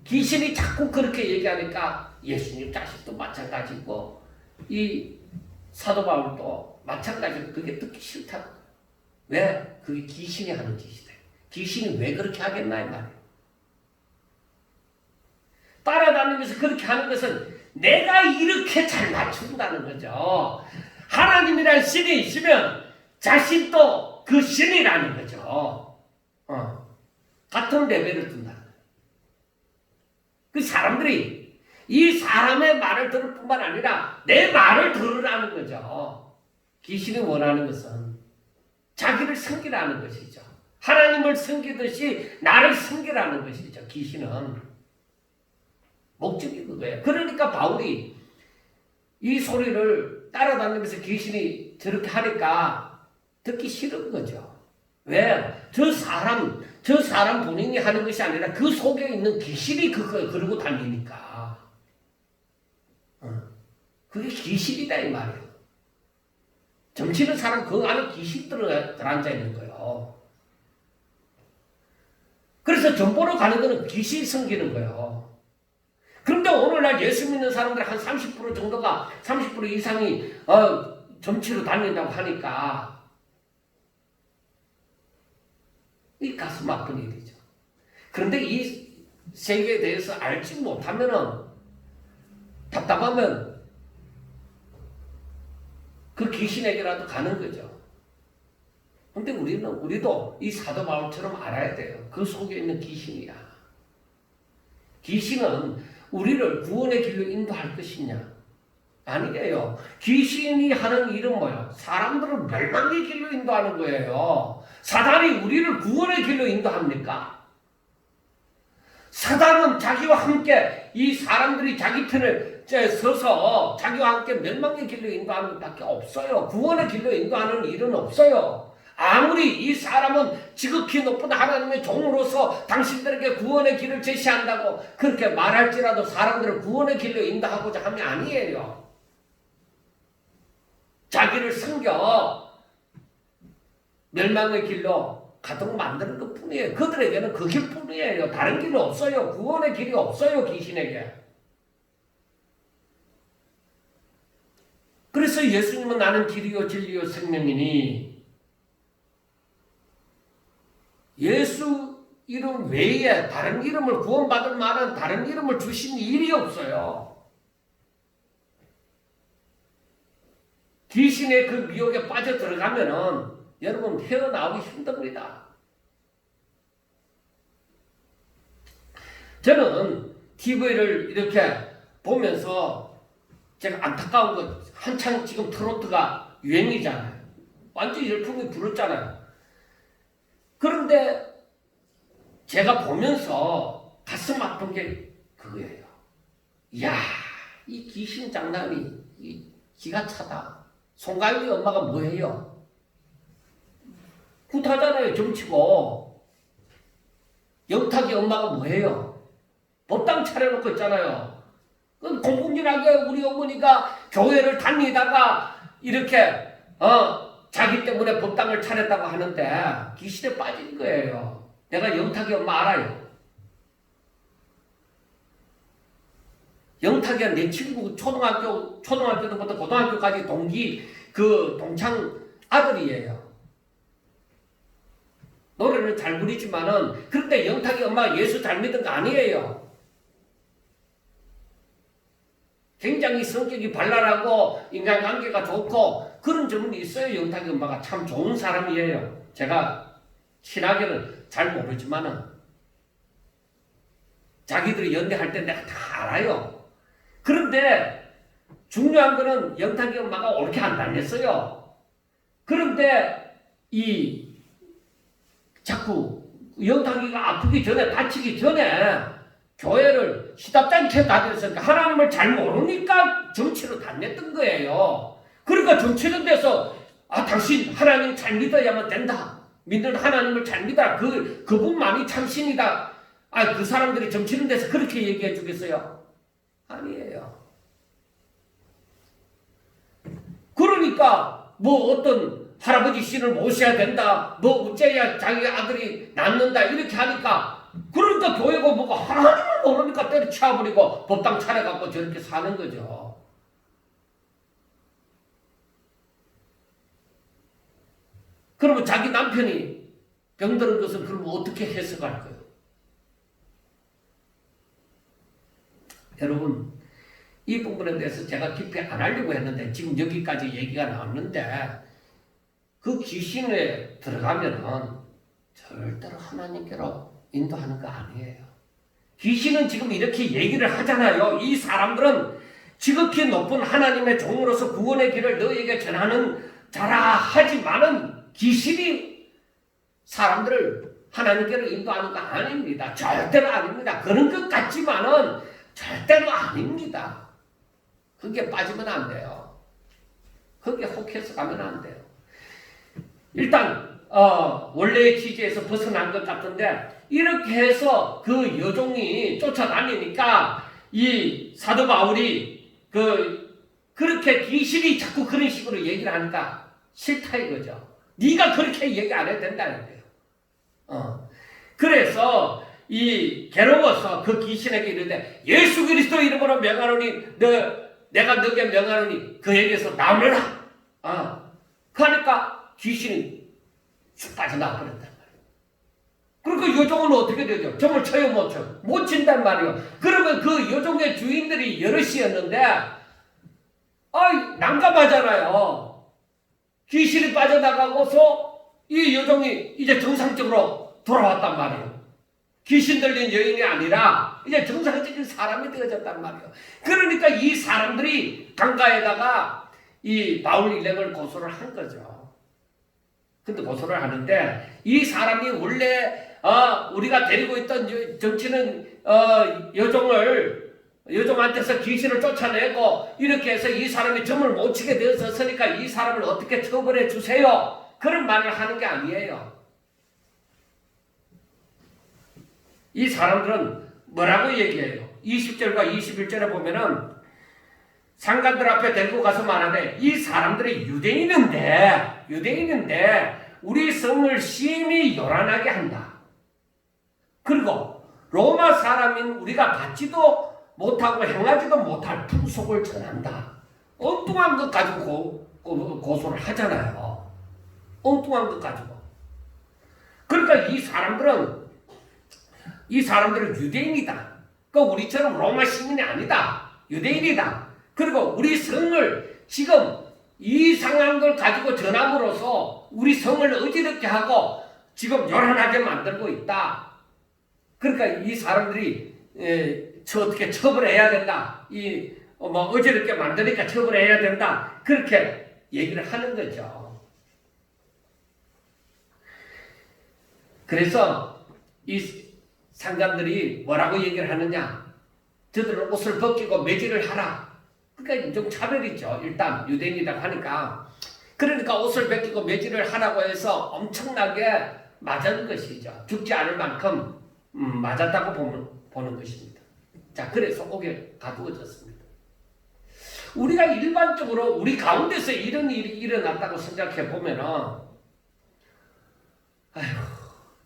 귀신이 자꾸 그렇게 얘기하니까 예수님 자식도 마찬가지고 이 사도 바울도 마찬가지로 그게 듣기 싫다. 왜? 그게 귀신이 하는 짓이다. 귀신이 왜 그렇게 하겠나 이 말이에요. 따라다니면서 그렇게 하는 것은 내가 이렇게 잘 맞춘다는 거죠. 하나님이란 신이 있으면 자신도 그 신이라는 거죠. 같은 레벨을 둔다는 거예요. 그 사람들이 이 사람의 말을 들을 뿐만 아니라 내 말을 들으라는 거죠. 귀신이 원하는 것은 자기를 섬기라는 것이죠. 하나님을 섬기듯이 나를 섬기라는 것이죠. 귀신은 목적이 그거예요. 그러니까 바울이 이 소리를 따라다니면서 귀신이 저렇게 하니까 듣기 싫은 거죠. 왜? 저 사람 본인이 하는 것이 아니라 그 속에 있는 귀신이 그러고 다니니까. 그게 귀신이다 이 말이에요. 점치는 사람 그 안에 귀신 들어앉아 있는 거예요. 그래서 전보로 가는 거는 귀신이 섬기는 거예요. 그런데 오늘날 예수 믿는 사람들 한 30% 정도가 30% 이상이 점치로 다닌다고 하니까 이 가슴 아픈 일이죠. 그런데 이 세계에 대해서 알지 못하면은 답답하면 그 귀신에게라도 가는 거죠. 근데 우리도 이 사도 바울처럼 알아야 돼요. 그 속에 있는 귀신이야. 귀신은 우리를 구원의 길로 인도할 것이냐? 아니에요. 귀신이 하는 일은 뭐예요? 사람들을 멸망의 길로 인도하는 거예요. 사단이 우리를 구원의 길로 인도합니까? 사단은 자기와 함께 이 사람들이 자기 편을 서서 자기와 함께 멸망의 길로 인도하는 것밖에 없어요. 구원의 길로 인도하는 일은 없어요. 아무리 이 사람은 지극히 높은 하나님의 종으로서 당신들에게 구원의 길을 제시한다고 그렇게 말할지라도 사람들을 구원의 길로 인도하고자 함이 아니에요. 자기를 섬겨 멸망의 길로 가도록 만드는 것 뿐이에요. 그들에게는 그 길뿐이에요. 다른 길이 없어요. 구원의 길이 없어요. 귀신에게. 그래서 예수님은 나는 길이요 진리요 생명이니 예수 이름 외에 다른 이름을 구원받을 만한 다른 이름을 주신 일이 없어요. 귀신의 그 미혹에 빠져 들어가면은 여러분 헤어나오기 힘듭니다. 저는 TV를 이렇게 보면서 제가 안타까운 거 한창 지금 트로트가 유행이잖아요. 완전히 열풍이 불었잖아요. 그런데 제가 보면서 가슴 아픈 게 그거예요. 이야, 이 귀신 장난이 기가 차다. 송가인이 엄마가 뭐해요? 굿하잖아요. 점치고. 영탁이 엄마가 뭐해요? 법당 차려놓고 있잖아요. 공공연하게 우리 어머니가 교회를 다니다가 이렇게 자기 때문에 법당을 차렸다고 하는데 귀신에 빠진 거예요. 내가 영탁이 엄마 알아요. 영탁이가 내 친구 초등학교 때부터 고등학교까지 동창 아들이에요. 노래를 잘 부르지만은 그런데 영탁이 엄마 예수 잘 믿은 거 아니에요. 굉장히 성격이 발랄하고 인간관계가 좋고 그런 점은 있어요. 영탁이 엄마가 참 좋은 사람이에요. 제가 친하게는 잘 모르지만은 자기들이 연대할 때 내가 다 알아요. 그런데 중요한 거는 영탁이 엄마가 옳게 안 다녔어요. 그런데 자꾸 영탁이가 아프기 전에 다치기 전에 교회를 시답잖게 다녔으니까 하나님을 잘 모르니까 정치로 다녔던 거예요. 그러니까 정치는 데서 당신 하나님 잘 믿어야만 된다. 믿는 하나님을 잘 믿어라. 그분만이 참신이다. 그 사람들이 정치는 데서 그렇게 얘기해 주겠어요? 아니에요. 그러니까 어떤 할아버지 신을 모셔야 된다. 어째야 자기 아들이 낫는다. 이렇게 하니까 그러니까 교회가 하나님을 모르니까 완전히 치워버리고 법당 차려갖고 저렇게 사는 거죠. 그러면 자기 남편이 병드는 것을 그러면 어떻게 해석할 거예요? 여러분, 이 부분에 대해서 제가 깊이 안 하려고 했는데 지금 여기까지 얘기가 나왔는데 그 귀신에 들어가면은 절대로 하나님께로 인도하는 거 아니에요. 귀신은 지금 이렇게 얘기를 하잖아요. 이 사람들은 지극히 높은 하나님의 종으로서 구원의 길을 너에게 전하는 자라 하지만은 귀신이 사람들을 하나님께로 인도하는 거 아닙니다. 절대로 아닙니다. 그런 것 같지만은 절대로 아닙니다. 그게 빠지면 안 돼요. 그게 혹해서 가면 안 돼요. 일단 원래의 취지에서 벗어난 것 같은데 이렇게 해서 그 여종이 쫓아다니니까 이 사도 바울이 그렇게 귀신이 자꾸 그런 식으로 얘기를 하니까 싫다 이거죠. 네가 그렇게 얘기 안 해도 된다는 거예요. 그래서 이 괴로워서 그 귀신에게 이르되 예수 그리스도 이름으로 명하노니 내가 너에게 명하노니 그에게서 나오너라. 그러니까 귀신이 쑥 빠져나와 버렸단 말이에요. 그리고 여종은 어떻게 되죠? 점을 쳐요 못 쳐요? 못 친단 말이에요. 그러면 그 여종의 주인들이 여럿이었는데 난감하잖아요. 귀신이 빠져나가고서 이 여종이 이제 정상적으로 돌아왔단 말이에요. 귀신 들린 여인이 아니라 이제 정상적인 사람이 되어졌단 말이에요. 그러니까 이 사람들이 강가에다가 이 바울 일행을 고소를 한 거죠. 근데 고소를 하는데 이 사람이 원래 우리가 데리고 있던 정치는 여종한테서 귀신을 쫓아내고 이렇게 해서 이 사람이 점을 못 치게 되었으니까 이 사람을 어떻게 처벌해 주세요. 그런 말을 하는 게 아니에요. 이 사람들은 뭐라고 얘기해요? 20절과 21절에 보면은 상관들 앞에 데리고 가서 말하되 이 사람들이 유대인인데 우리 성을 심히 요란하게 한다. 그리고 로마 사람인 우리가 받지도 못하고 행하지도 못할 풍속을 전한다. 엉뚱한 것 가지고 고소를 하잖아요. 엉뚱한 것 가지고. 그러니까 이 사람들은 유대인이다. 그러니까 우리처럼 로마 시민이 아니다. 유대인이다. 그리고 우리 성을 지금 이상한 걸 가지고 전함으로써 우리 성을 어지럽게 하고 지금 요란하게 만들고 있다. 그러니까 이 사람들이 어떻게 처벌해야 된다. 어지럽게 만드니까 처벌해야 된다. 그렇게 얘기를 하는 거죠. 그래서 이 상관들이 뭐라고 얘기를 하느냐? 저들은 옷을 벗기고 매질을 하라. 그러니까 좀 차별이죠. 일단 유대인이라고 하니까. 그러니까 옷을 벗기고 매질을 하라고 해서 엄청나게 맞은 것이죠. 죽지 않을 만큼 맞았다고 보는 것입니다. 자, 그래서 옥에 가두어졌습니다. 우리가 일반적으로 우리 가운데서 이런 일이 일어났다고 생각해 보면은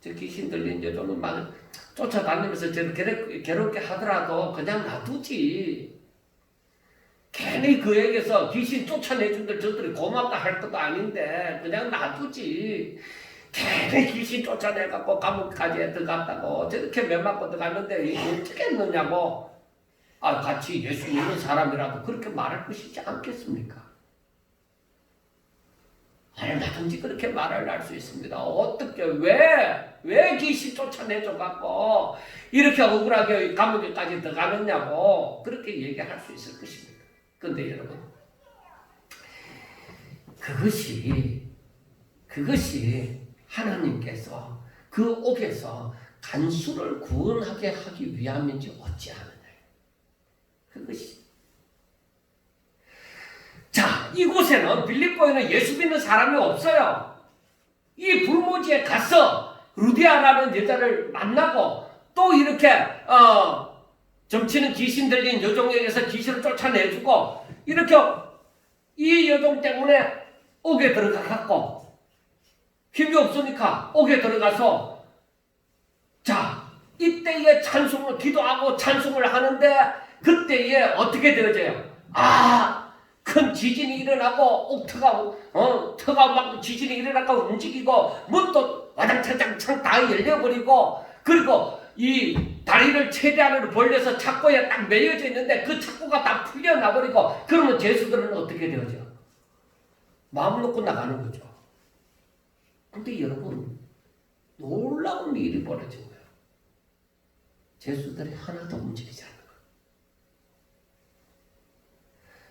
저 귀신 들린 여종은 막 쫓아다니면서 저렇게 괴롭게 하더라도 그냥 놔두지. 괜히 그에게서 귀신 쫓아내준들 저들이 고맙다 할 것도 아닌데 그냥 놔두지. 괜히 귀신 쫓아내갖고 감옥까지 들어갔다고 저렇게 매 맞고 들어갔는데 어떻게 했느냐고 같이 예수 믿는 사람이라도 그렇게 말할 것이지 않겠습니까? 얼마든지 그렇게 말을 할 수 있습니다. 어떻게 왜 귀신 쫓아내줘 갖고 이렇게 억울하게 감옥에까지 들어가느냐고 그렇게 얘기할 수 있을 것입니다. 그런데 여러분 그것이 하나님께서 그 옥에서 간수를 구원하게 하기 위함인지 어찌하느냐. 그것이. 자, 이곳에는 빌립보에는 예수 믿는 사람이 없어요. 이 불모지에 가서 루디아라는 여자를 만나고 또 이렇게 점치는 귀신 들린 여종에게서 귀신을 쫓아내주고 이렇게 이 여종 때문에 옥에 들어가갖고 힘이 없으니까 옥에 들어가서 자 이때에 찬송을 기도하고 찬송을 하는데 그때에 어떻게 되어져요? 큰 지진이 일어나고 터가 막 지진이 일어나고 움직이고 문도 와장창창 다 열려버리고 그리고 이 다리를 최대한으로 벌려서 착고에 딱 매여져 있는데 그 착고가 다 풀려나버리고 그러면 죄수들은 어떻게 되어져? 마음 놓고 나가는 거죠. 근데 여러분 놀라운 일이 벌어진 거예요. 죄수들이 하나도 움직이지 않는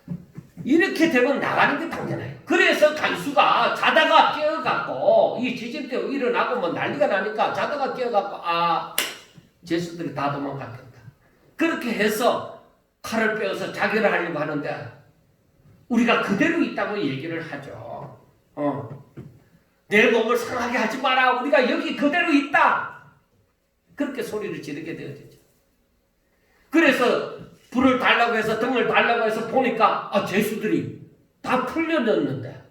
거예요. 이렇게 되면 나가는 게 당연해요. 그래서 간수가 자다가 깨어갖고 이 지진 때 일어나고 뭐 난리가 나니까 자다가 깨어갖고 죄수들이 다 도망갔겠다. 그렇게 해서 칼을 빼어서 자결을 하려고 하는데 우리가 그대로 있다고 얘기를 하죠. 내 몸을 상하게 하지 마라. 우리가 여기 그대로 있다. 그렇게 소리를 지르게 되어지죠. 그래서 불을 달라고 해서 등을 달라고 해서 보니까 죄수들이 다 풀려졌는데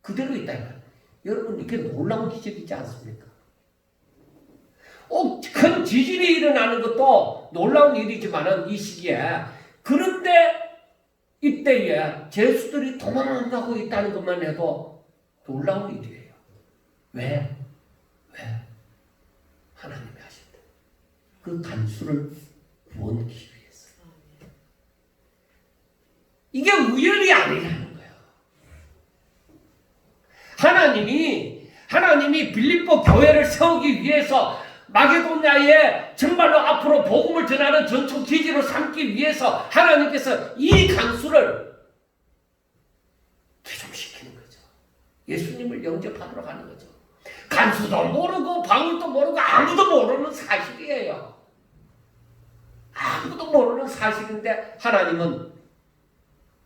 그대로 있다. 여러분 이게 놀라운 기적이지 않습니까? 큰 지진이 일어나는 것도 놀라운 일이지만은 이 시기에 그런데 이때에 죄수들이 도망가고 있다는 것만 해도 놀라운 일이에요. 왜? 하나님이 하신다. 그 간수를 구원하기 위해서. 이게 우연이 아니라는 거예요. 하나님이 빌립보 교회를 세우기 위해서 마게도냐에 정말로 앞으로 복음을 전하는 전초 기지로 삼기 위해서 하나님께서 이 간수를 개종시키는 거죠. 예수님을 영접하도록 하는 거죠. 간수도 모르고 바울도 모르고 아무도 모르는 사실이에요. 아무도 모르는 사실인데 하나님은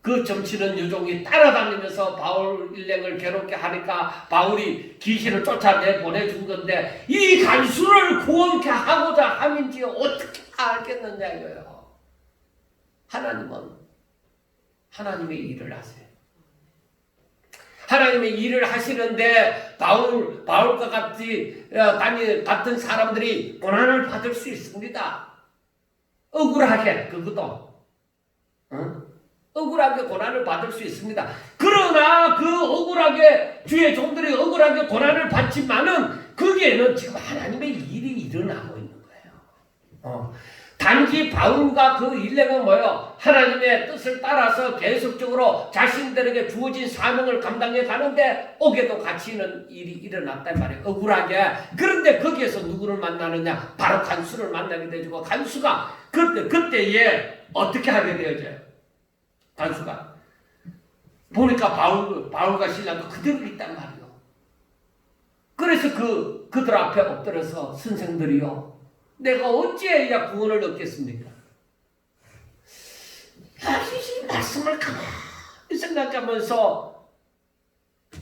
그 점치는 유종이 따라다니면서 바울 일행을 괴롭게 하니까 바울이 귀신을 쫓아내 보내준 건데 이 간수를 구원케 하고자 함인지 어떻게 알겠느냐 이거예요. 하나님은 하나님의 일을 하세요. 하나님의 일을 하시는데 바울과 같은 사람들이 고난을 받을 수 있습니다. 억울하게 그것도 억울하게 고난을 받을 수 있습니다. 그러나 그 억울하게 주의 종들이 억울하게 고난을 받지만은 거기에는 지금 하나님의 일이 일어나고 있는 거예요. 단지 바울과 그 일행은 뭐예요? 하나님의 뜻을 따라서 계속적으로 자신들에게 주어진 사명을 감당해 가는데 옥에도 갇히는 일이 일어났단 말이에요. 억울하게. 그런데 거기에서 누구를 만나느냐? 바로 간수를 만나게 되고 간수가 그때에 어떻게 하게 되어져요? 간수가 보니까 바울과 신라도 그대로 있단 말이에요. 그래서 그들 앞에 엎드려서 선생들이요, 내가 어찌해야 구원을 얻겠습니까? 이 말씀을 가만히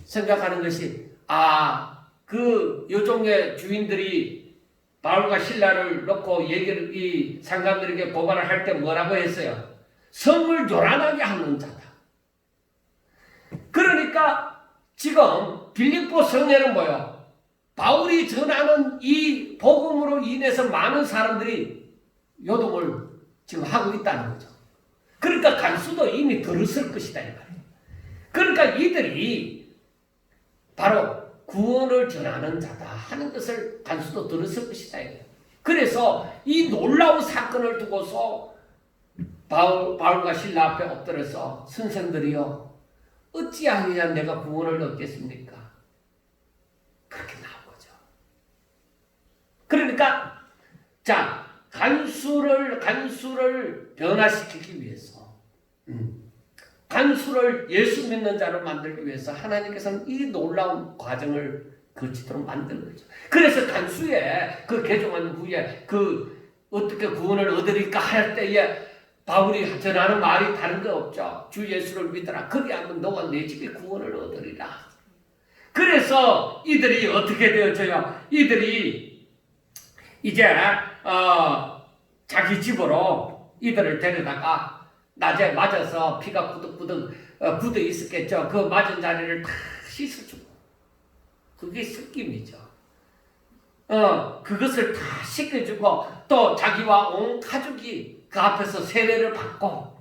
생각하는 것이 그 요종의 주인들이 바울과 신라를 놓고 이 상관들에게 고발을 할 때 뭐라고 했어요? 성을 요란하게 하는 자다. 그러니까 지금 빌립보 성에는 뭐예요? 바울이 전하는 이 복음으로 인해서 많은 사람들이 요동을 지금 하고 있다는 거죠. 그러니까 간수도 이미 들었을 것이다 이 말이에요. 그러니까 이들이 바로 구원을 전하는 자다 하는 것을 간수도 들었을 것이다 이거예요. 그래서 이 놀라운 사건을 두고서 바울과 신라 앞에 엎드려서 선생들이요, 어찌하여야 내가 구원을 얻겠습니까? 그렇게 나온 거죠. 그러니까 간수를 변화시키기 위해서, 간수를 예수 믿는 자로 만들기 위해서 하나님께서는 이 놀라운 과정을 거치도록 만든 거죠. 그래서 간수에 개종한 후에 어떻게 구원을 얻으리까 할 때에 바울이 전하는 말이 다른 거 없죠. 주 예수를 믿어라. 그리하면 너와 내 집이 구원을 얻으리라. 그래서 이들이 어떻게 되어져요? 이들이 이제 자기 집으로 이들을 데려다가 낮에 맞아서 피가 부득부득 굳어 있었겠죠. 그 맞은 자리를 다 씻어주고. 그게 습김이죠. 그것을 다 시켜주고 또 자기와 온 가족이 그 앞에서 세례를 받고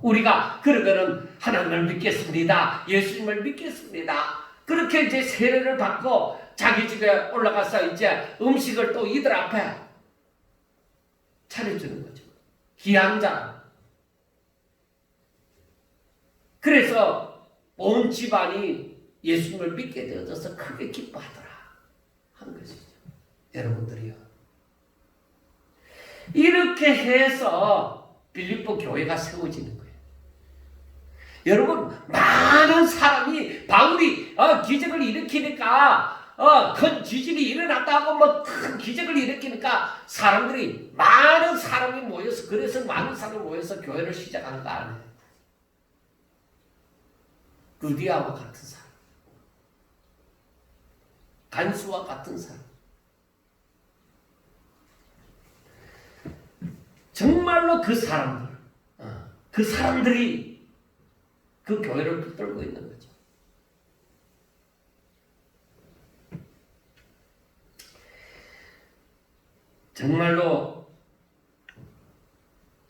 우리가 그러면은 하나님을 믿겠습니다. 예수님을 믿겠습니다. 그렇게 이제 세례를 받고 자기 집에 올라가서 이제 음식을 또 이들 앞에 차려주는 거죠. 귀한 자. 그래서 온 집안이 예수님을 믿게 되어져서 크게 기뻐하더라 한 것이죠. 여러분들이요. 이렇게 해서 빌립보 교회가 세워지는 거예요. 여러분, 많은 사람이 바울이 기적을 일으키니까 큰 지진이 일어났다고 뭐 큰 기적을 일으키니까 많은 사람이 모여서 그래서 많은 사람이 모여서 교회를 시작한 거 아니에요. 루디아와 같은 사람, 간수와 같은 사람, 정말로 그 사람들이 그 교회를 붙들고 있는 거죠. 정말로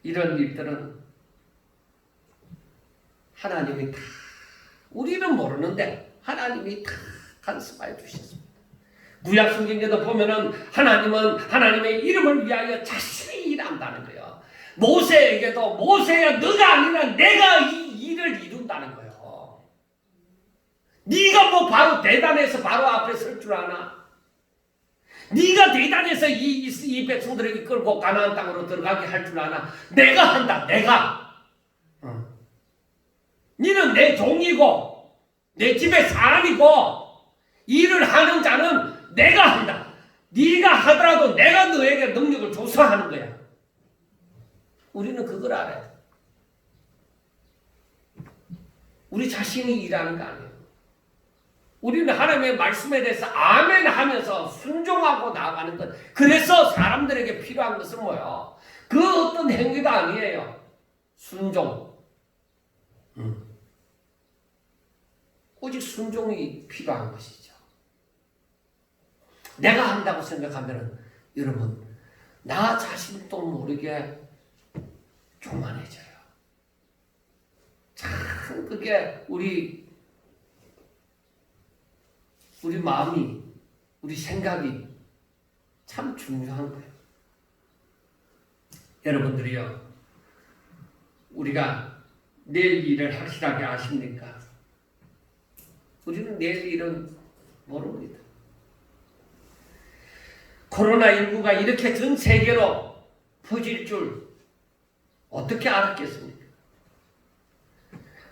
이런 일들은 하나님이 다, 우리는 모르는데 하나님이 다 간섭하여 주셨습니다. 구약 성경에도 보면은 하나님은 하나님의 이름을 위하여 자신이 일한다는 거예요. 모세에게도 모세야 너가 아니라 내가 이 일을 이룬다는 거예요. 네가 뭐 바로 대단해서 바로 앞에 설 줄 아나? 네가 대단해서 이 백성들을 이끌고 가나안 땅으로 들어가게 할 줄 아나? 내가 한다. 내가. 너는 내 종이고 내 집의 사람이고 일을 하는 자는 내가 한다. 네가 하더라도 내가 너에게 능력을 줘서 하는 거야. 우리는 그걸 알아야 돼. 우리 자신이 일하는 거 아니에요. 우리는 하나님의 말씀에 대해서 아멘 하면서 순종하고 나아가는 것. 그래서 사람들에게 필요한 것은 뭐예요? 그 어떤 행위가 아니에요. 순종. 오직 순종이 필요한 것이죠. 내가 한다고 생각하면 여러분 나 자신도 모르게 교만해져요. 참 그게 우리 마음이 우리 생각이 참 중요한 거예요. 여러분들이요. 우리가 내일 일을 확실하게 아십니까? 우리는 내일 일은 모릅니다. 코로나19가 이렇게 전 세계로 퍼질 줄 어떻게 알았겠습니까?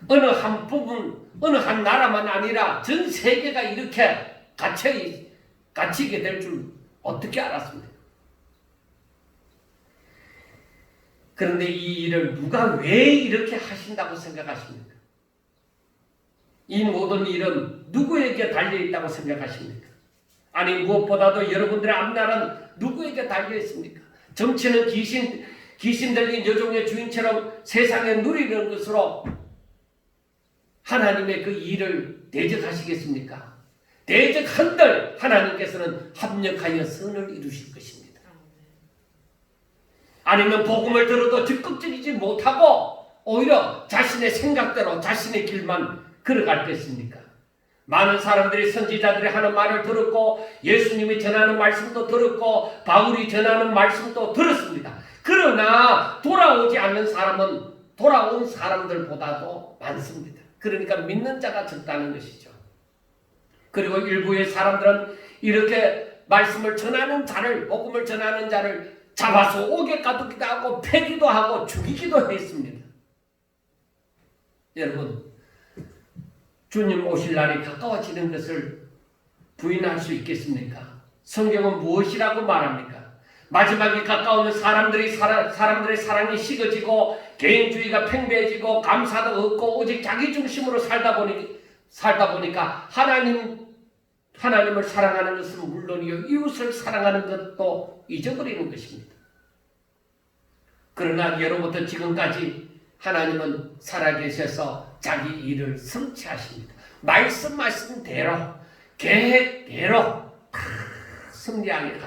어느 한 부분, 어느 한 나라만 아니라 전 세계가 이렇게 갇히게 될 줄 어떻게 알았습니까? 그런데 이 일을 누가 왜 이렇게 하신다고 생각하십니까? 이 모든 일은 누구에게 달려있다고 생각하십니까? 아니 무엇보다도 여러분들의 앞날은 누구에게 달려있습니까? 정치는 귀신 들린 여종의 주인처럼 세상에 누리는 것으로 하나님의 그 일을 대적하시겠습니까? 대적한들 하나님께서는 합력하여 선을 이루실 것입니다. 아니면 복음을 들어도 적극적이지 못하고 오히려 자신의 생각대로 자신의 길만 걸어갈 것입니까? 많은 사람들이 선지자들이 하는 말을 들었고 예수님이 전하는 말씀도 들었고 바울이 전하는 말씀도 들었습니다. 그러나 돌아오지 않는 사람은 돌아온 사람들보다도 많습니다. 그러니까 믿는 자가 적다는 것이죠. 그리고 일부의 사람들은 이렇게 말씀을 전하는 자를, 복음을 전하는 자를 잡아서 옥에 가두기도 하고 패기도 하고 죽이기도 했습니다. 여러분, 주님 오실 날이 가까워지는 것을 부인할 수 있겠습니까? 성경은 무엇이라고 말합니까? 마지막이 가까우면 사람들의 사랑이 식어지고 개인주의가 팽배해지고 감사도 없고 오직 자기 중심으로 살다 보니까 하나님을 사랑하는 것은 물론이요 이웃을 사랑하는 것도 잊어버리는 것입니다. 그러나 예로부터 지금까지 하나님은 살아계셔서 자기 일을 성취하십니다. 말씀하신 대로 계획대로 다 승리하게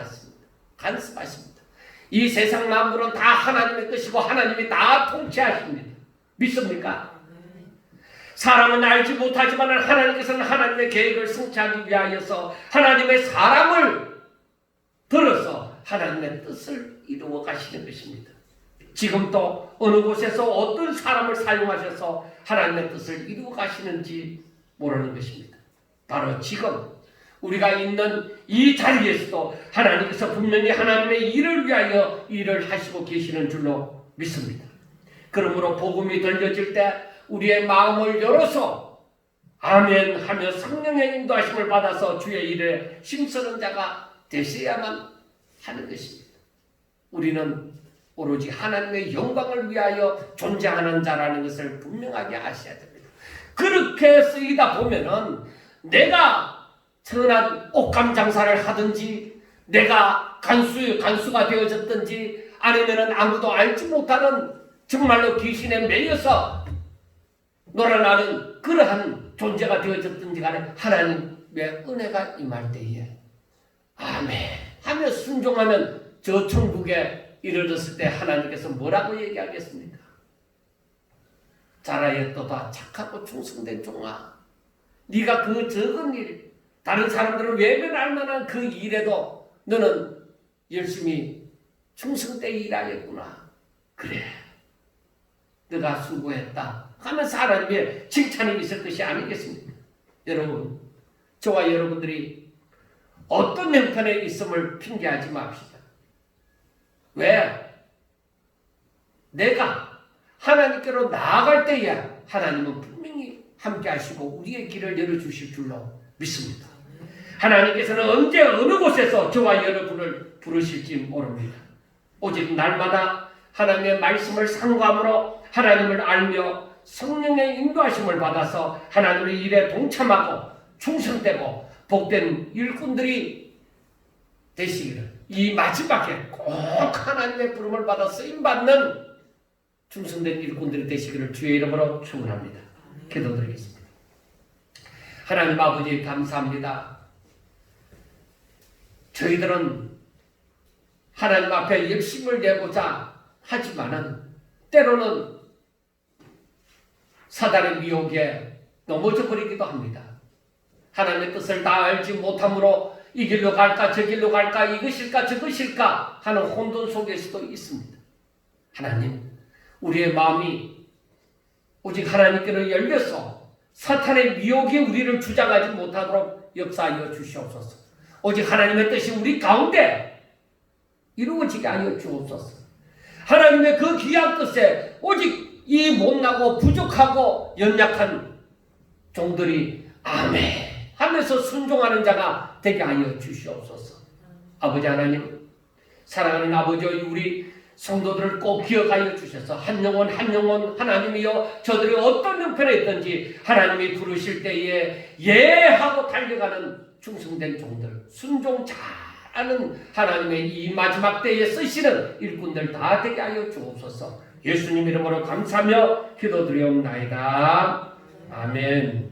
간섭하십니다. 이 세상 만물은 다 하나님의 뜻이고 하나님이 다 통치하십니다. 믿습니까? 사람은 알지 못하지만 하나님께서는 하나님의 계획을 성취하기 위하여서 하나님의 사람을 들어서 하나님의 뜻을 이루어 가시는 것입니다. 지금도 어느 곳에서 어떤 사람을 사용하셔서 하나님의 뜻을 이루어 가시는지 모르는 것입니다. 바로 지금 우리가 있는 이 자리에서도 하나님께서 분명히 하나님의 일을 위하여 일을 하시고 계시는 줄로 믿습니다. 그러므로 복음이 들려질 때 우리의 마음을 열어서 아멘 하며 성령의 인도하심을 받아서 주의 일에 힘쓰는 자가 되셔야만 하는 것입니다. 우리는 오로지 하나님의 영광을 위하여 존재하는 자라는 것을 분명하게 아셔야 됩니다. 그렇게 쓰이다 보면은 내가 선한 옷감 장사를 하든지 내가 간수가 되어졌든지 아니면은 아무도 알지 못하는 정말로 귀신에 매여서 놀아나는 그러한 존재가 되어졌든지 간에 하나님의 은혜가 임할 때에 아멘 하며 순종하면 저 천국에 이르렀을 때 하나님께서 뭐라고 얘기하겠습니까? 자라였도다 착하고 충성된 종아, 네가 그 적은 일 다른 사람들을 외면할 만한 그 일에도 너는 열심히 충성되게 일하였구나. 그래 너가 수고했다 하면서 하나님의 칭찬이 있을 것이 아니겠습니까? 여러분, 저와 여러분들이 어떤 형편에 있음을 핑계하지 맙시다. 왜? 내가 하나님께로 나아갈 때에 하나님은 분명히 함께 하시고 우리의 길을 열어주실 줄로 믿습니다. 하나님께서는 언제 어느 곳에서 저와 여러분을 부르실지 모릅니다. 오직 날마다 하나님의 말씀을 상고함으로 하나님을 알며 성령의 인도하심을 받아서 하나님의 일에 동참하고 충성되고 복된 일꾼들이 되시기를, 이 마지막에 꼭 하나님의 부름을 받아 쓰임받는 충성된 일꾼들이 되시기를 주의 이름으로 축원합니다. 기도드리겠습니다. 하나님 아버지 감사합니다. 저희들은 하나님 앞에 열심을 내고자 하지만은 때로는 사단의 미혹에 넘어져 버리기도 합니다. 하나님의 뜻을 다 알지 못함으로 이 길로 갈까 저 길로 갈까 이것일까 저것일까 하는 혼돈 속에서도 있습니다. 하나님, 우리의 마음이 오직 하나님께로 열려서 사탄의 미혹이 우리를 주장하지 못하도록 역사하여 주시옵소서. 오직 하나님의 뜻이 우리 가운데 이루어지게 하여 주옵소서. 하나님의 그 귀한 뜻에 오직 이 못나고 부족하고 연약한 종들이 아멘 하면서 순종하는 자가 되게 하여 주시옵소서. 아버지 하나님, 사랑하는 아버지, 우리 성도들을 꼭 기억하여 주셔서 한 영혼 한 영혼 하나님이여 저들이 어떤 형편에 있든지 하나님이 부르실 때에 예하고 달려가는 충성된 종들, 순종 잘하는 하나님의 이 마지막 때에 쓰시는 일꾼들 다 되게 하여 주옵소서. 예수님 이름으로 감사하며 기도드리옵나이다. 아멘.